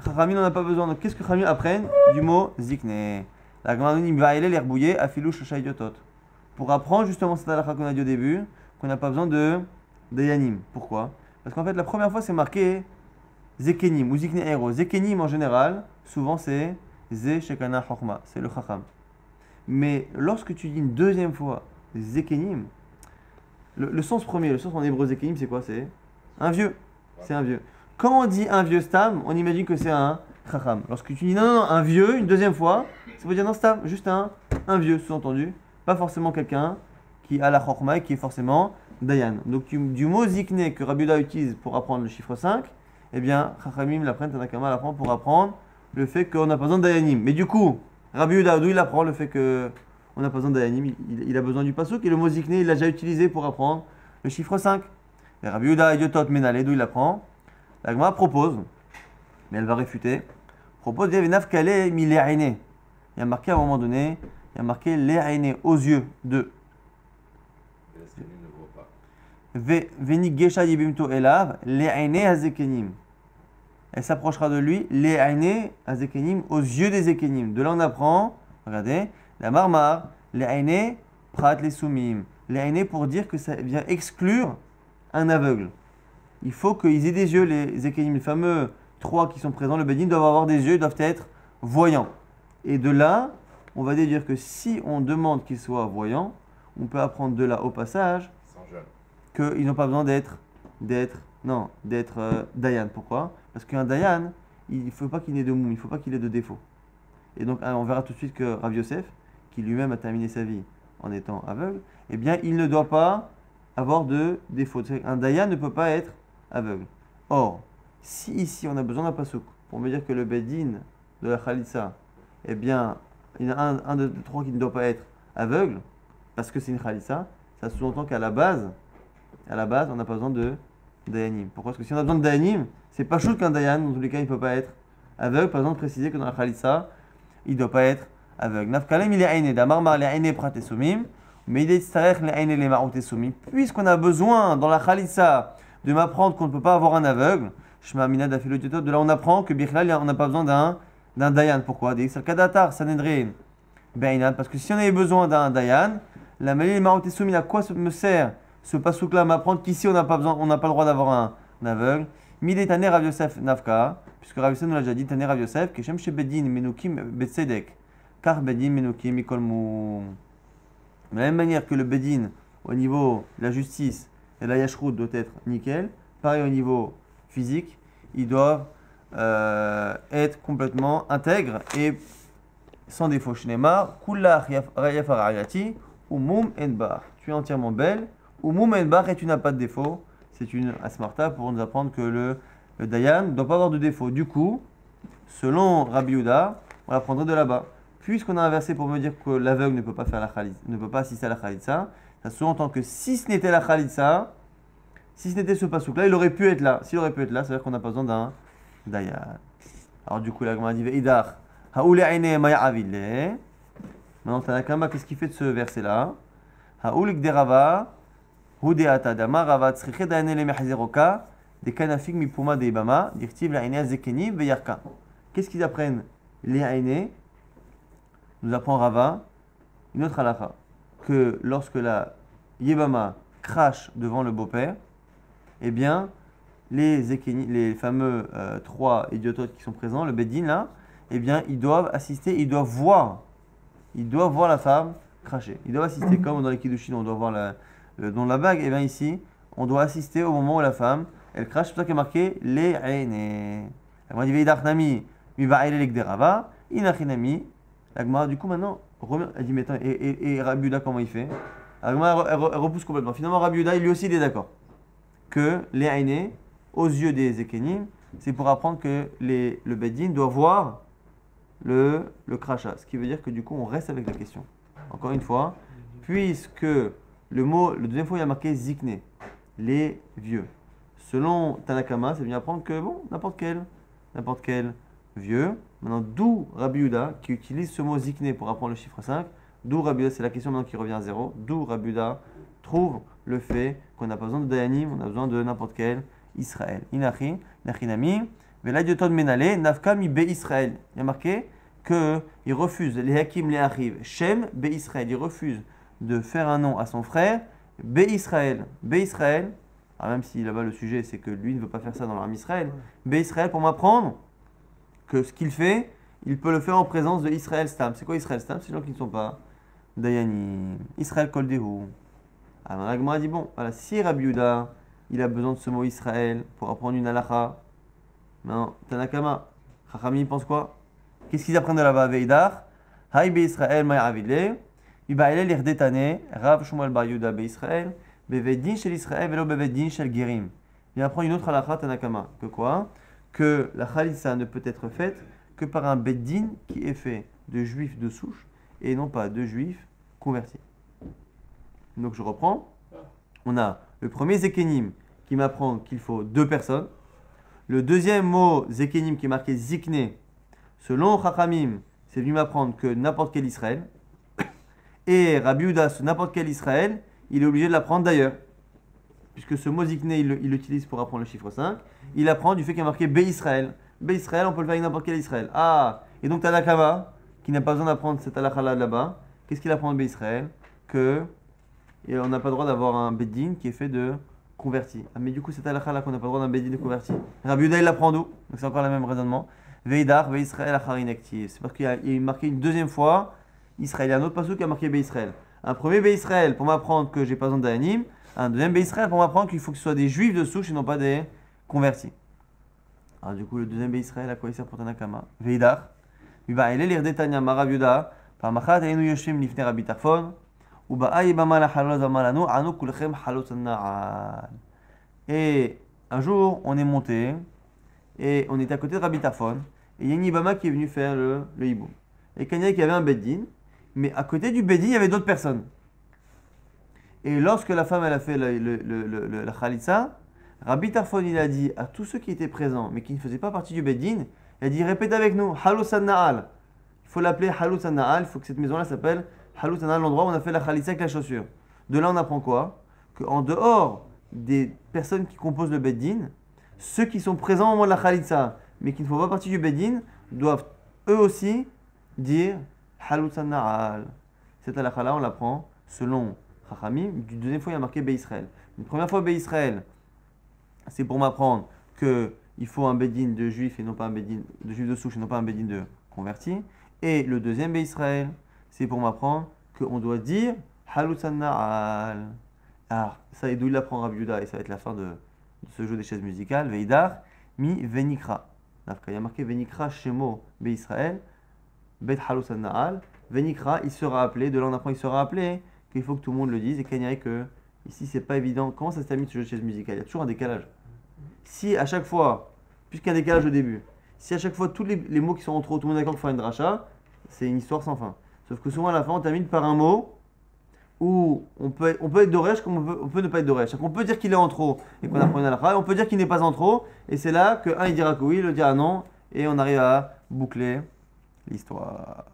Chachamim n'en a pas besoin. Donc qu'est-ce que Chachamim apprennent du mot zikne? La Gemara dit va aller l'herbouiller afilou shosha idiotot. Pour apprendre justement cette halakha qu'on a dit au début, qu'on n'a pas besoin de yanim. Pourquoi? Parce qu'en fait, la première fois c'est marqué zekenim ou zikne ero. Zekenim en général, souvent c'est ze shekana chokma, c'est le chacham. Mais lorsque tu dis une deuxième fois zekenim, le sens premier, le sens en hébreu zekenim, c'est quoi? C'est un vieux. C'est un vieux. Quand on dit un vieux stam, on imagine que c'est un chacham. Lorsque tu dis non, un vieux, une deuxième fois, ça veut dire non stam, juste un vieux, sous-entendu. Pas forcément quelqu'un qui a la chokma et qui est forcément dayan. Donc du mot zikne que Rabbi Uda utilise pour apprendre le chiffre 5, eh bien, chachamim l'apprennent, Tanakama l'apprend pour apprendre le fait qu'on n'a pas besoin de dayanim. Mais du coup, Rabbi Uda, d'où il apprend le fait qu'on n'a pas besoin de dayanim? Il a besoin du pasuk et le mot zikne, il l'a déjà utilisé pour apprendre le chiffre 5. Et Rabbi Uda, idiotot menale, d'où il apprend? La Gemara propose, mais elle va réfuter, propose il y a marqué à un moment donné, il y a marqué le'aine aux yeux de. Veni gesha yibimto elav le'aine hazekenim. Elle s'approchera de lui, le'aine hazekenim, aux yeux des zekenim. De là on apprend, regardez, la marmar, le'aine prat les soumim. Le'aine pour dire que ça vient exclure un aveugle. Il faut qu'ils aient des yeux, les zekenim, les fameux 3 qui sont présents, le bedin doivent avoir des yeux, ils doivent être voyants. Et de là, on va déduire que si on demande qu'ils soient voyants, on peut apprendre de là au passage qu'ils n'ont pas besoin d'être dayan. Pourquoi? Parce qu'un dayan, il ne faut pas qu'il ait de moum, il ne faut pas qu'il ait de défaut. Et donc, on verra tout de suite que Rav Yosef, qui lui-même a terminé sa vie en étant aveugle, eh bien, il ne doit pas avoir de défaut. Un dayan ne peut pas être aveugle. Or, si ici on a besoin d'un pasouk pour me dire que le bedin de la khalitsa, eh bien, il y en a un de trois qui ne doit pas être aveugle, parce que c'est une khalissa, ça sous-entend qu'à la base, on n'a pas besoin de dayanim. Pourquoi? Parce que si on a besoin de dayanim, c'est pas chaud qu'un dayan, dans tous les cas, il ne peut pas être aveugle. Par exemple, préciser que dans la khalissa, il ne doit pas être aveugle. Nafkalem, il est aïné, damar mar, il est aïné pratesumim, mais il est tsarech, il est aïné les maroutesumim. Puisqu'on a besoin, dans la khalissa, de m'apprendre qu'on ne peut pas avoir un aveugle, Shema Mina Dafilotiotot, de là on apprend que Bichlal, on n'a pas besoin d'un dayan. Pourquoi? Des Kadatar, Sanedrin, Beinan. Parce que si on avait besoin d'un dayan, la Malil Maroutesumim, à quoi me sert ce pasouk-là m'apprendre qu'ici on n'a pas besoin, on n'a pas le droit d'avoir un aveugle. Mide Taner Rav Yosef Nafka, puisque Rav Yosef nous l'a déjà dit, Taner Rav Yosef, que Shem Shebedin Menukim Betsedek, car Bedin Menukim Mikolmu. De la même manière que le Bedin, au niveau de la justice et la Yashrut doit être nickel, pareil au niveau physique, ils doivent être complètement intègres et sans défaut. Shneimar, Kula Yafar Ayati, Umum Enbar. Tu es entièrement belle. Umum Enbar et tu n'as pas de défaut. C'est une asmarta pour nous apprendre que le Dayan ne doit pas avoir de défaut. Du coup, selon Rabbi Yehuda, on l'apprendrait de là-bas. Puisqu'on a inversé pour me dire que l'aveugle ne peut pas faire la khalid, ne peut pas assister à la khalitsa, ça sous-entend que si ce n'était la khalitsa, si ce n'était ce pasouk-là, il aurait pu être là. S'il aurait pu être là, ça veut dire qu'on n'a pas besoin d'un Dayan. Alors du coup, la Gemara dit Ve'idach, Haoule aine maya avile. Maintenant, Tanakama, qu'est-ce qu'il fait de ce verset-là? Haoule gderava. Hudeata dama rava tsriche daane le mehzeroka de kanafik mipuma de ibama dirtiv la aine zekeni veyarka. Qu'est-ce qu'ils apprennent? Les aine nous apprend Rava une autre halakha que lorsque la yebama crache devant le beau-père, eh bien les zekeni, les fameux trois idiototes qui sont présents, le beddin là, eh bien ils doivent assister, ils doivent voir la femme cracher. Ils doivent assister comme dans les kiddushin, on doit voir dans la bague, et bien ici, on doit assister au moment où la femme, elle crache, c'est pour ça qu'il est marqué les aînés. La Gemara dit Veidachnami, Mivaïle Legderava, Inachinami. La Gemara, du coup, maintenant, elle dit, mais attends, et Rabbi Yehuda, comment il fait? La Gemara, elle repousse complètement. Finalement, Rabbi Yehuda, lui aussi, il est d'accord. Que les aînés, aux yeux des Ekenim, c'est pour apprendre que le Beddin doit voir le crachat. Ce qui veut dire que du coup, on reste avec la question. Encore une fois, puisque le deuxième fois, il y a marqué zikne, les vieux. Selon Tanakama, ça vient apprendre que, bon, n'importe quel vieux. Maintenant, d'où Rabbi Yehuda, qui utilise ce mot zikne pour apprendre le chiffre 5, d'où Rabbi Yehuda, c'est la question maintenant qui revient à 0, d'où Rabbi Yehuda trouve le fait qu'on n'a pas besoin de Dayanim, on a besoin de n'importe quel Israël. Inachin, Inachinami, Veladioton Menale, Nafka mi Be Israël. Il y a marqué qu'il refuse, les Hakim, les Achiv, Shem Be Israël, il refuse de faire un nom à son frère, Be Israël. Be Israël, même si là-bas le sujet c'est que lui ne veut pas faire ça dans l'armée Israël, Be Israël pour m'apprendre que ce qu'il fait, il peut le faire en présence de Israël Stam. C'est quoi Israël Stam? C'est les gens qui ne sont pas Dayanim. Israël Koldehu. Alors la Gemara dit bon, voilà, si Rabbi Yehuda, il a besoin de ce mot Israël pour apprendre une halakha, non, Tanakama, Chachami pense quoi? Qu'est-ce qu'ils apprennent de là-bas? Veidar, Haï Be Israël Maya Avile. Ibaïle l'Irdetane, Rav Shmuel Bar Yehuda Israël, Bevedin shel Israël, Velo Bevedin shel Gerim. Il apprend une autre halakha Tanakama. Que quoi? Que la khalissa ne peut être faite que par un beddin qui est fait de juifs de souche et non pas de juifs convertis. Donc je reprends. On a le premier Zekenim qui m'apprend qu'il faut 2 personnes. Le deuxième mot Zekenim qui est marqué Zikne, selon Chachamim, c'est venu m'apprendre que n'importe quel Israël. Et Rabbi Yehuda, n'importe quel Israël, il est obligé de l'apprendre d'ailleurs. Puisque ce mot Zikne, il l'utilise pour apprendre le chiffre 5. Il apprend du fait qu'il y a marqué Be Israël. Be Israël, on peut le faire avec n'importe quel Israël. Ah, et donc Tanakama, qui n'a pas besoin d'apprendre cette halakha là-bas, qu'est-ce qu'il apprend de Be Israël? Que on n'a pas le droit d'avoir un Beddin qui est fait de convertis. Ah, mais du coup, cette halakha là qu'on n'a pas le droit d'un Beddin de converti. Rabbi Yehuda, il l'apprend d'où? Donc c'est encore le même raisonnement. Veidar, Be Israël, Acharin active. C'est parce qu'il est marqué une deuxième fois Israël. Il y a un autre passage qui a marqué Be Israël. Un premier Be Israël pour m'apprendre que j'ai pas besoin d'Ayanim. Un deuxième Be Israël pour m'apprendre qu'il faut que ce soit des juifs de souche et non pas des convertis. Alors du coup, le deuxième Be Israël, à quoi il sert pour Tanakama? Veidar. Vibaïle l'Irdetania Rav Yehuda. Par Machat Einu Yoshim Lifne Rabbi Tarfon. Et un jour, on est monté et on était à côté de Rabbi Tarfon et il y a une Ibama qui est venu faire le hiboum. et qu'il y avait un beddin, mais à côté du beddin, il y avait d'autres personnes. Et lorsque la femme elle a fait la khalitsa, Rabbi Tarfon il a dit à tous ceux qui étaient présents, mais qui ne faisaient pas partie du beddin, il a dit répète avec nous, Halus Na'al. Il faut l'appeler Halus Na'al, il faut que cette maison-là s'appelle Halus Na'al, l'endroit où on a fait la khalitsa avec la chaussure. De là, on apprend quoi? Qu'en dehors des personnes qui composent le beddin, ceux qui sont présents au moment de la khalitsa, mais qui ne font pas partie du beddin, doivent eux aussi dire Halus Na'al. Cette halakha-là, on l'apprend selon Chachamim. Du deuxième fois, il y a marqué Bé-Israël. Une première fois, Bé-Israël, c'est pour m'apprendre qu'il faut un beddin de juifs et non pas un beddin de juifs de souche et non pas un beddin de convertis. Et le deuxième Bé-Israël, c'est pour m'apprendre qu'on doit dire Halutzan Na'al. Alors, ça, et d'où il apprend Rabbi Yehuda, et ça va être la fin de ce jeu des chaises musicales. Veidar, mi venikra. Il y a marqué Venikra Shemo Bé-Israël, Bet Halutzan Na'al. Venikra, il sera appelé, de là on apprend il sera appelé, qu'il faut que tout le monde le dise, et qu'il n'y a que, ici c'est pas évident. Comment ça se termine ce jeu de chaises musicales? Il y a toujours un décalage. Si à chaque fois, puisqu'il y a un décalage au début, si à chaque fois tous les mots qui sont en trop, tout le monde est d'accord pour faire une dracha, c'est une histoire sans fin. Sauf que souvent à la fin on termine par un mot où on peut être d'oresh comme on peut ne pas être d'oresh. On peut dire qu'il est en trop et qu'on apprend une halakha, et on peut dire qu'il n'est pas en trop, et c'est là que un il dira que oui, l'autre dira non, et on arrive à boucler l'histoire.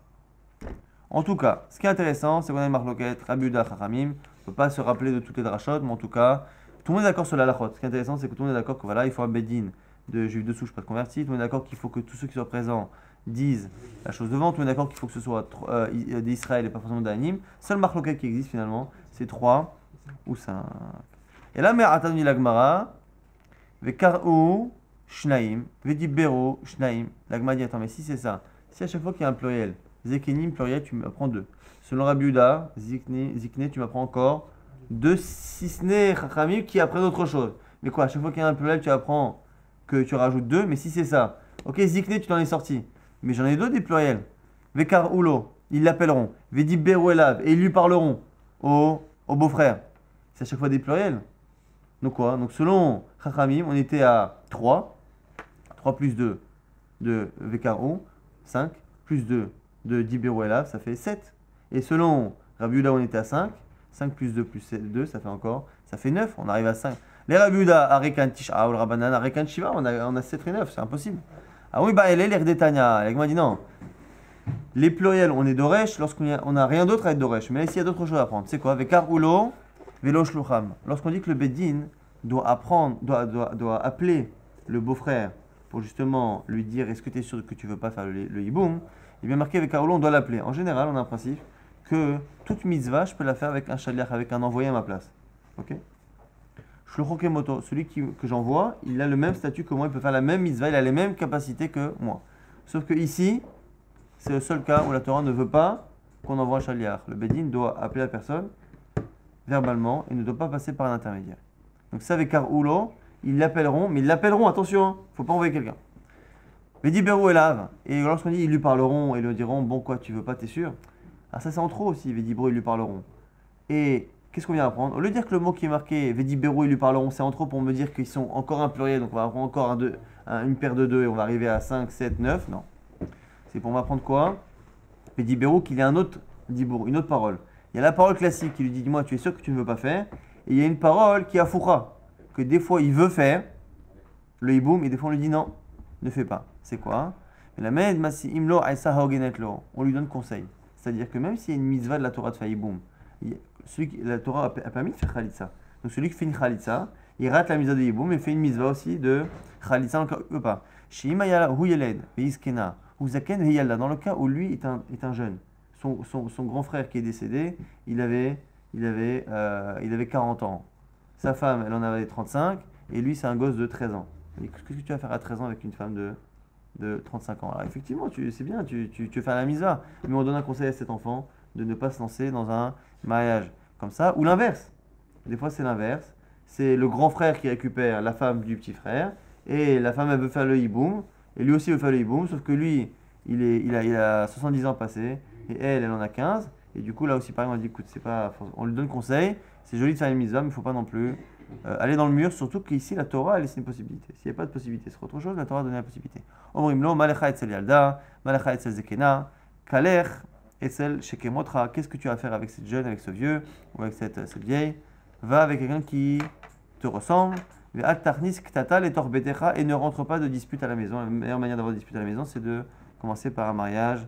En tout cas, ce qui est intéressant, c'est qu'on a une marloquette, Rabbi Yehuda, Chachamim. On ne peut pas se rappeler de toutes les drachot, mais en tout cas, tout le monde est d'accord sur la halachot. Ce qui est intéressant, c'est que tout le monde est d'accord que voilà, il faut un beddin de juifs de souche pas de convertis. Tout le monde est d'accord qu'il faut que tous ceux qui sont présents disent la chose devant. Tout le monde est d'accord qu'il faut que ce soit d'Israël et pas forcément d'Anim. Seule marloquette qui existe finalement, c'est 3 ou 5. Et là, mais attendez la Gemara, Vekarou Shnaim, Vedibero Shnaim. La Gemara dit attends, mais si c'est ça, si à chaque fois qu'il y a un pluriel, Zekenim, pluriel, tu m'apprends 2. Selon Rabbi Yehuda, Zikne, tu m'apprends encore 2, si ce n'est Chachamim qui apprend d'autres choses. Mais quoi, à chaque fois qu'il y a un pluriel, tu apprends que tu rajoutes 2, mais si c'est ça. Ok, Zikne, tu t'en es sorti. Mais j'en ai d'autres des pluriels. Vekar Ulo, ils l'appelleront. Vedi Beru Elav, et ils lui parleront au beau-frère. C'est à chaque fois des pluriels. Donc quoi? Donc selon Chachamim, on était à 3. 3 plus 2 de Vekar U, 5. Plus 2 de Diberu Elav, ça fait 7. Et selon Rabbi Yehuda, on était à 5. 5 plus 2 plus 2, ça fait 9. On arrive à 5. Les Rabbi Yehuda, Arekan Tisha, ou le Rabbanan, Arekan Shiva, on a 7 et 9, c'est impossible. Ah oui, bah, elle est l'air d'Etania. Elle dit non. Les pluriels, on est d'Oresh lorsqu'on n'a rien d'autre à être d'Oresh. Mais là, ici, il y a d'autres choses à apprendre. C'est quoi? Vekar Ulo, Velo Shlucham. Lorsqu'on dit que le Beddin doit appeler le beau-frère pour justement lui dire est-ce que tu es sûr que tu ne veux pas faire le hiboum, il est bien marqué Vekar Ulo, on doit l'appeler. En général, on a un principe que toute mitzvah, je peux la faire avec un shaliach, avec un envoyé à ma place. Ok? Shluchokemoto, celui que j'envoie, il a le même statut que moi, il peut faire la même mitzvah, il a les mêmes capacités que moi. Sauf que ici, c'est le seul cas où la Torah ne veut pas qu'on envoie un shaliach. Le Beddin doit appeler la personne verbalement et ne doit pas passer par un intermédiaire. Donc ça, avec Karoulo, ils l'appelleront, mais ils l'appelleront, attention, il ne faut pas envoyer quelqu'un. Vedi Beru Elav, et lorsqu'on dit ils lui parleront et lui diront bon quoi, tu veux pas, t'es sûr? Ah ça c'est en trop aussi, Vedi Beru, ils lui parleront. Et qu'est-ce qu'on vient apprendre? Au lieu de dire que le mot qui est marqué Vedi Beru, ils lui parleront, c'est en trop pour me dire qu'ils sont encore un pluriel, donc on va apprendre encore une paire de 2 et on va arriver à 5, 7, 9, non. C'est pour m'apprendre quoi? Vedi Beru, qu'il y a un autre dibour, une autre parole. Il y a la parole classique qui lui dit dis-moi, tu es sûr que tu ne veux pas faire? Et il y a une parole qui est Afoura, que des fois il veut faire le hiboum et des fois on lui dit non, ne fais pas. C'est quoi? On lui donne conseil. C'est-à-dire que même s'il y a une mitzvah de la Torah de faire hiboum, la Torah a permis de faire khalitsa. Donc celui qui fait une khalitsa, il rate la mitzvah de hiboum et fait une mitzvah aussi de khalitsa dans le cas où il ne peut pas. Dans le cas où lui est un jeune, son grand frère qui est décédé, il avait 40 ans. Sa femme, elle en avait 35, et lui, c'est un gosse de 13 ans. Qu'est-ce que tu vas faire à 13 ans avec une femme de 35 ans? Alors effectivement, c'est bien, tu veux faire la mitzvah, mais on donne un conseil à cet enfant de ne pas se lancer dans un mariage comme ça, ou l'inverse. Des fois, c'est l'inverse. C'est le grand frère qui récupère la femme du petit frère, et la femme, elle veut faire le hiboum, et lui aussi veut faire le hiboum, sauf que lui, il a 70 ans passés, et elle en a 15, et du coup, là aussi, pareil, on dit, écoute, on lui donne conseil, c'est joli de faire une mitzvah, mais il ne faut pas non plus aller dans le mur, surtout qu'ici, la Torah a laissé une possibilité. S'il n'y a pas de possibilité sur autre chose, la Torah a donné la possibilité. Omrimlo, malecha etzel yalda, malecha etzel zekena, Kaler et celle chez Kemotra, qu'est-ce que tu vas faire avec cette jeune, avec ce vieux, ou avec cette vieille? Va avec quelqu'un qui te ressemble. Et ne rentre pas de dispute à la maison. La meilleure manière d'avoir des disputes à la maison, c'est de commencer par un mariage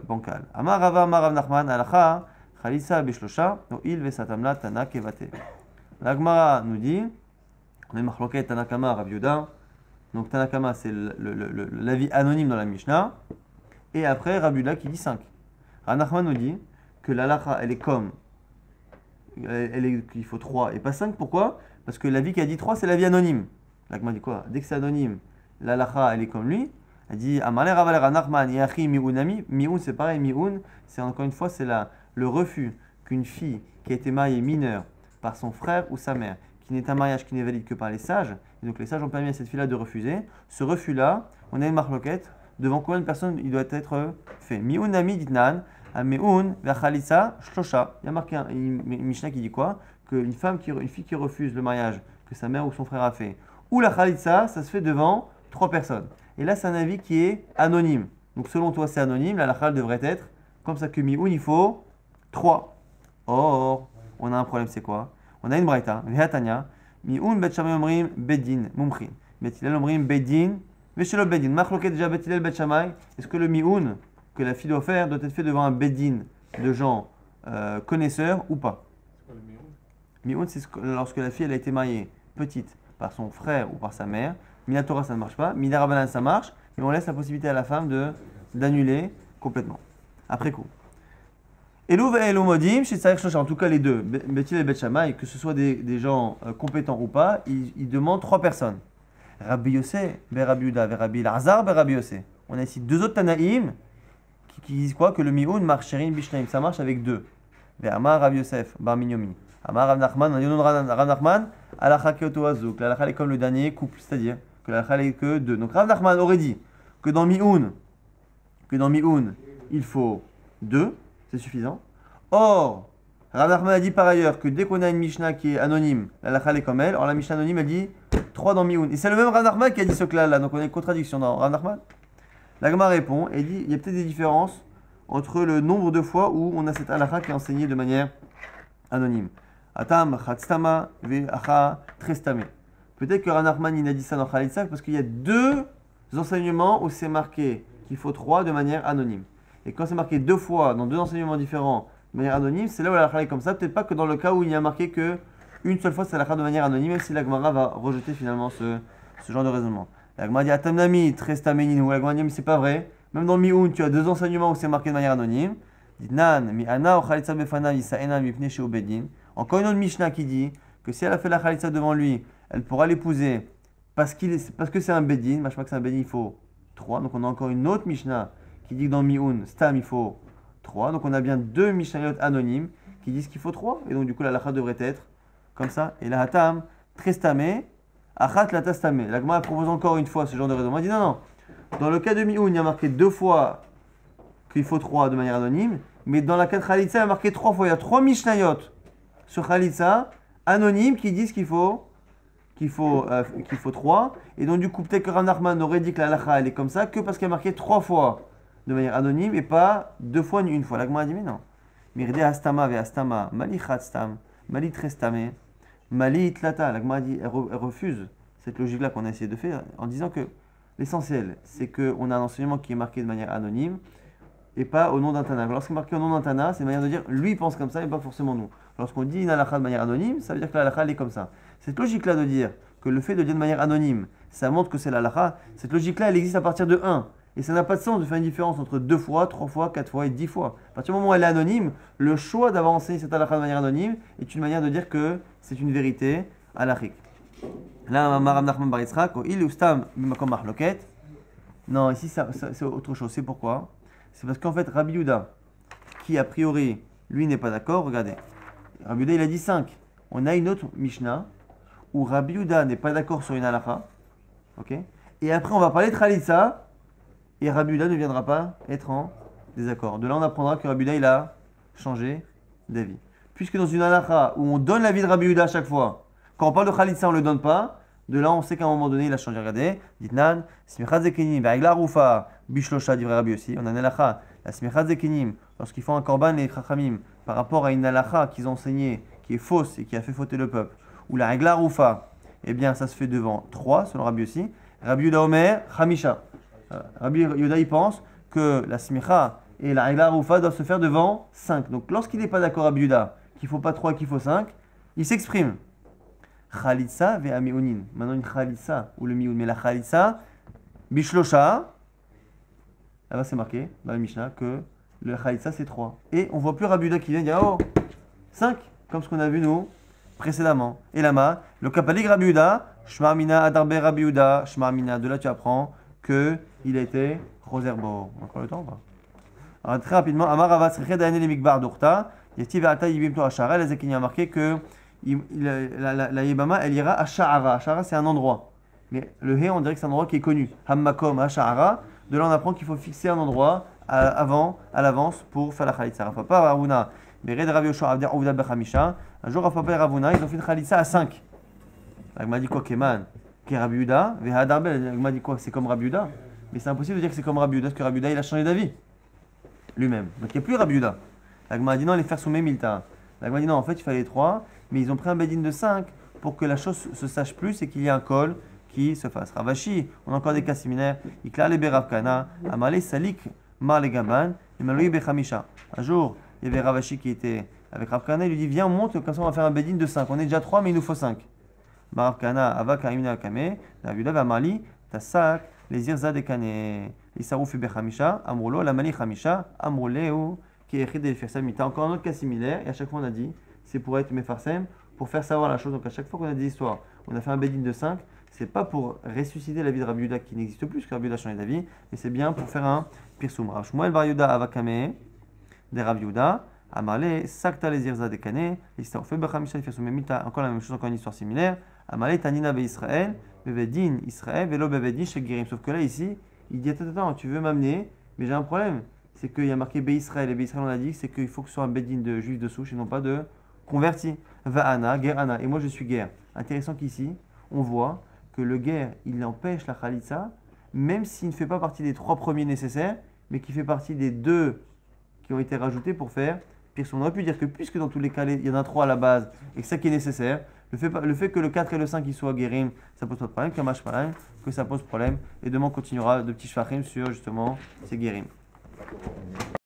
bancal. Amar Rava, Amar Rav Nachman, Alacha, Chalisa Beshlosha, Noil Vesatamla Tana Kevate. La Gemara nous dit, on est marloquet Tanakama Rav Yehuda. Donc Tanakama, c'est l'avis anonyme dans la Mishnah. Et après, Rav Yehuda qui dit 5. Rav Nachman nous dit que l'alacha, elle est comme, qu'il faut 3 et pas 5. Pourquoi? Parce que l'avis qui a dit 3, c'est l'avis anonyme. La Gemara dit quoi? Dès que c'est anonyme, l'alacha, elle est comme lui. Elle dit Amalé Rav Nachman, Yachi Mi'unami. Mi'un, c'est pareil, Mi'un, c'est encore une fois, c'est le refus qu'une fille qui a été mariée mineure par son frère ou sa mère, qui n'est un mariage qui n'est valide que par les sages, et donc les sages ont permis à cette fille-là de refuser. Ce refus-là, on a une marloquette, devant combien de personnes il doit être fait? Mi'unami ditnan, Ameun, Vachalitsa, Shlosha. Il y a marqué une Mishnah qui dit quoi? Qu'une fille qui refuse le mariage que sa mère ou son frère a fait, ou la Khalitsa, ça se fait devant 3 personnes. Et là, c'est un avis qui est anonyme. Donc selon toi, c'est anonyme, la halakha devrait être comme ça que Mi'un, il faut 3. Or, on a un problème, c'est quoi? On a une braïta, Vehatanya, Mi'un bet shamay omrim bedin, mumchin. Bet hilal omrim bedin, veshelo bedin. Machloket déjà bet hilal bet shamay. Est-ce que le Mi'un que la fille doit faire doit être fait devant un bedin de gens connaisseurs ou pas? C'est quoi le miroir? Mi'un, c'est lorsque la fille elle a été mariée petite par son frère ou par sa mère. Minatora, ça ne marche pas. Minarabanan, ça marche. Mais on laisse la possibilité à la femme d'annuler complètement. Après coup. Elou et Elou Modim, chez Tsaïr Shlocha, en tout cas les deux, Bethil et Beth Shammai, que ce soit des gens compétents ou pas, ils demandent 3 personnes. Rabbi Yossé, Rabbi Yuda, Rabbi Lazar, Rabbi Yossé. On a ici 2 autres Tanaïm qui disent quoi? Que le Mi'un marche Sherin Bishnaim, ça marche avec 2. Amar Rabbi Yosef, Bar Minyomi. Amar Rav Nachman, Rav Nachman, Alacha Keoto Azouk. L'Alacha est comme le dernier couple, c'est-à-dire que l'Alacha est que 2. Donc Rav Nachman aurait dit que dans Mi'un, il faut 2, c'est suffisant. Or, Rav Nachman a dit par ailleurs que dès qu'on a une Mishnah qui est anonyme, l'Alacha est comme elle. Or la Mishnah anonyme, elle dit 3 dans Mi'un. Et c'est le même Rav Nachman qui a dit ce là. Donc on a une contradiction dans Rav Nachman. La Gemara répond et dit il y a peut-être des différences entre le nombre de fois où on a cette halakha qui est enseignée de manière anonyme. Atam, Khatstama, Ve'acha, Trestame. Peut-être que Rav Nachman il a dit ça dans Khalitsa parce qu'il y a 2 enseignements où c'est marqué qu'il faut 3 de manière anonyme. Et quand c'est marqué 2 fois dans 2 enseignements différents de manière anonyme, c'est là où l'halakha est comme ça. Peut-être pas que dans le cas où il y a marqué que une seule fois c'est l'halakha de manière anonyme, même si la Gemara va rejeter finalement ce genre de raisonnement. La Gemara dit Atamnami, Trestamenin, ou la Gemara dit mais c'est pas vrai. Même dans le Mi'un, tu as 2 enseignements où c'est marqué de manière anonyme. Nan, mi'ana ou khalitsa befana yisa'ena mipne chez Obedin. Encore une autre Mishnah qui dit que si elle a fait la khalitsa devant lui, elle pourra l'épouser parce que c'est un Bedin. Moi je crois que c'est un Bedin, il faut 3. Donc on a encore une autre Mishnah qui dit que dans Mi'un, Stam, il faut 3. Donc on a bien 2 Mishnayot anonymes qui disent qu'il faut 3. Et donc du coup la halakha devrait être comme ça. Et la Hatam, Trestame, Achat la Tastame. La Gemara propose encore une fois ce genre de raisonnement. Elle dit non. Dans le cas de Mi'un, il y a marqué 2 fois qu'il faut 3 de manière anonyme. Mais dans la cas de Khalitsa, il y a marqué 3 fois. Il y a 3 Mishnayot sur Khalitsa anonymes qui disent qu'il faut 3. Et donc du coup, peut-être que Rav Nachman aurait dit que la halakha elle est comme ça que parce qu'il y a marqué 3 fois de manière anonyme et pas 2 fois ni une fois. La Gemara dit mais non. Mirde Hastama ve Hastama, Mali Khatstam, Mali Trestame, Mali Tlata. La Gemara dit elle refuse cette logique-là qu'on a essayé de faire en disant que l'essentiel, c'est qu'on a un enseignement qui est marqué de manière anonyme et pas au nom d'un Tana. Lorsqu'il est marqué au nom d'un Tana, c'est une manière de dire lui pense comme ça et pas forcément nous. Lorsqu'on dit une halakha de manière anonyme, ça veut dire que la halakha elle est comme ça. Cette logique-là de dire que le fait de dire de manière anonyme, ça montre que c'est la halakha, cette logique-là elle existe à partir de 1. Et ça n'a pas de sens de faire une différence entre 2 fois, 3 fois, 4 fois et 10 fois. À partir du moment où elle est anonyme, le choix d'avoir enseigné cette halakha de manière anonyme est une manière de dire que c'est une vérité halakhique. Là, Rav Nachman bar Yitzchak, il ustam bimakom mahloket. Non, ici c'est autre chose. C'est pourquoi? C'est parce qu'en fait, Rabbi Yehuda, qui a priori, lui n'est pas d'accord, regardez. Rabbi Yehuda, il a dit 5. On a une autre Mishnah où Rabbi Yehuda n'est pas d'accord sur une halakha. Ok? Et après, on va parler de Khalitsa et Rabbi Yehuda ne viendra pas être en désaccord. De là, on apprendra que Rabbi Yehuda, il a changé d'avis. Puisque dans une halakha où on donne l'avis de Rabbi Yehuda à chaque fois, quand on parle de Khalitsa, on ne le donne pas. De là, on sait qu'à un moment donné, il a changé. Regardez, Ditnan, Smichat Zekeni, Ba'igla Rufa, Bishlosha, dit Rabbi aussi. On a une halakha La smicha zekenim, lorsqu'ils font un korban les chachamim, par rapport à une halacha qu'ils ont enseignée, qui est fausse et qui a fait fauter le peuple, ou la régla roufa, eh bien ça se fait devant 3, selon Rabbi aussi. Rabbi Yuda Omer, Hamisha. Rabbi Yuda il pense que la smicha et la régla roufa doivent se faire devant 5. Donc lorsqu'il n'est pas d'accord Rabbi Yuda, qu'il ne faut pas 3, qu'il faut 5, il s'exprime. Khalitsa ve amionin. Maintenant une khalitsa ou le mioun, mais la khalitsa, bishlosha, là-bas c'est marqué dans le Mishnah que le khalitsa c'est 3. Et on ne voit plus Rabbi Yuda qui vient dire oh 5, comme ce qu'on a vu nous précédemment. Et là-bas, le kapalig Rabbi Yuda, Shma'amina Adarbe Rabbi Yuda, Shma'amina, de là tu apprends qu'il a été Roserbo. Encore le temps ou pas? Alors très rapidement, Amar Avat Srichet Dayané le Mikbar d'Urta, Yativ Ata Yibimto Ashara, les Zekini a marqué que la Yibama elle ira à Sha'ara. Sha'ara c'est un endroit. Mais le He on dirait que c'est un endroit qui est connu. Hammakom à Sha'ara. De là on apprend qu'il faut fixer un endroit à l'avance pour faire la Khalitsa. Rafapa Ravuna, Bered Rav Yoshua Avder Ouda Bechamisha. Un jour Rafapa et Ravuna ils ont fait une Khalitsa à 5. L'Agma dit quoi Keman Ke Rabbi Yuda, Vehadarbe. L'Agma dit quoi c'est comme Rabbi Yuda. Mais c'est impossible de dire que c'est comme Rabbi Yuda parce que Rabbi Yuda il a changé d'avis lui-même. Donc il n'y a plus Rabbi Yuda. L'Agma dit non, les faire soumettre Milta. L'Agma dit non, en fait il fallait 3, mais ils ont pris un bedin de 5 pour que la chose se sache plus et qu'il y ait un col qui se fasse. Ravashi, on a encore des cas similaires. Ikla le Beravkana, Amale Salik, Mar le Gaban, et Maloui Bechamisha. Un jour, il y avait Ravashi qui était avec Ravkana, il lui dit viens, on monte, comme ça on va faire un bedin de 5. On est déjà 3, mais il nous faut 5. Ravkana, Avak Aimina Kame, Navula Vamali, Tassak, les Irza de Kane, Isarouf Bechamisha, Amroulo, la Mali Khamisha, Amrouleu, qui est écrit des Fersem. Il y a encore un autre cas similaire, et à chaque fois on a dit, c'est pour être Mefarsem, pour faire savoir la chose. Donc à chaque fois qu'on a des histoires, on a fait un bedin de 5, c'est pas pour ressusciter la vie de Rabbi Yuda qui n'existe plus, parce que Rabbi Yuda a changé d'avis, mais c'est bien pour faire un pirsum. Rav Shmuel Bar Yuda Avakame, de Rabbi Yuda, Amale, Sakta les Irza de Kane, Isarouf Bechamisha, Fersum Mita, encore la même chose, encore une histoire similaire. Amale Tanina Be Israël, Bevedin Israël, Velo Bevedin chez Guérim. Sauf que là, ici, il dit attends, tu veux m'amener, mais j'ai un problème. C'est qu'il y a marqué Be Israël, et Be Israël, on a dit, c'est qu'il faut que ce soit un Bedin de juifs de souche et non pas de convertis. Va'ana, Gerana, et moi je suis guerre. Intéressant qu'ici, on voit que le guerre, il empêche la Khalitsa, même s'il ne fait pas partie des 3 premiers nécessaires, mais qui fait partie des 2 qui ont été rajoutés pour faire pire. On aurait pu dire que puisque dans tous les cas, il y en a 3 à la base, et que ça qui est nécessaire, le fait que le 4 et le 5 ils soient guérim, ça pose pas de problème, Kamash Parim, que ça pose problème. Et demain on continuera de petits shvachim sur justement ces guérim.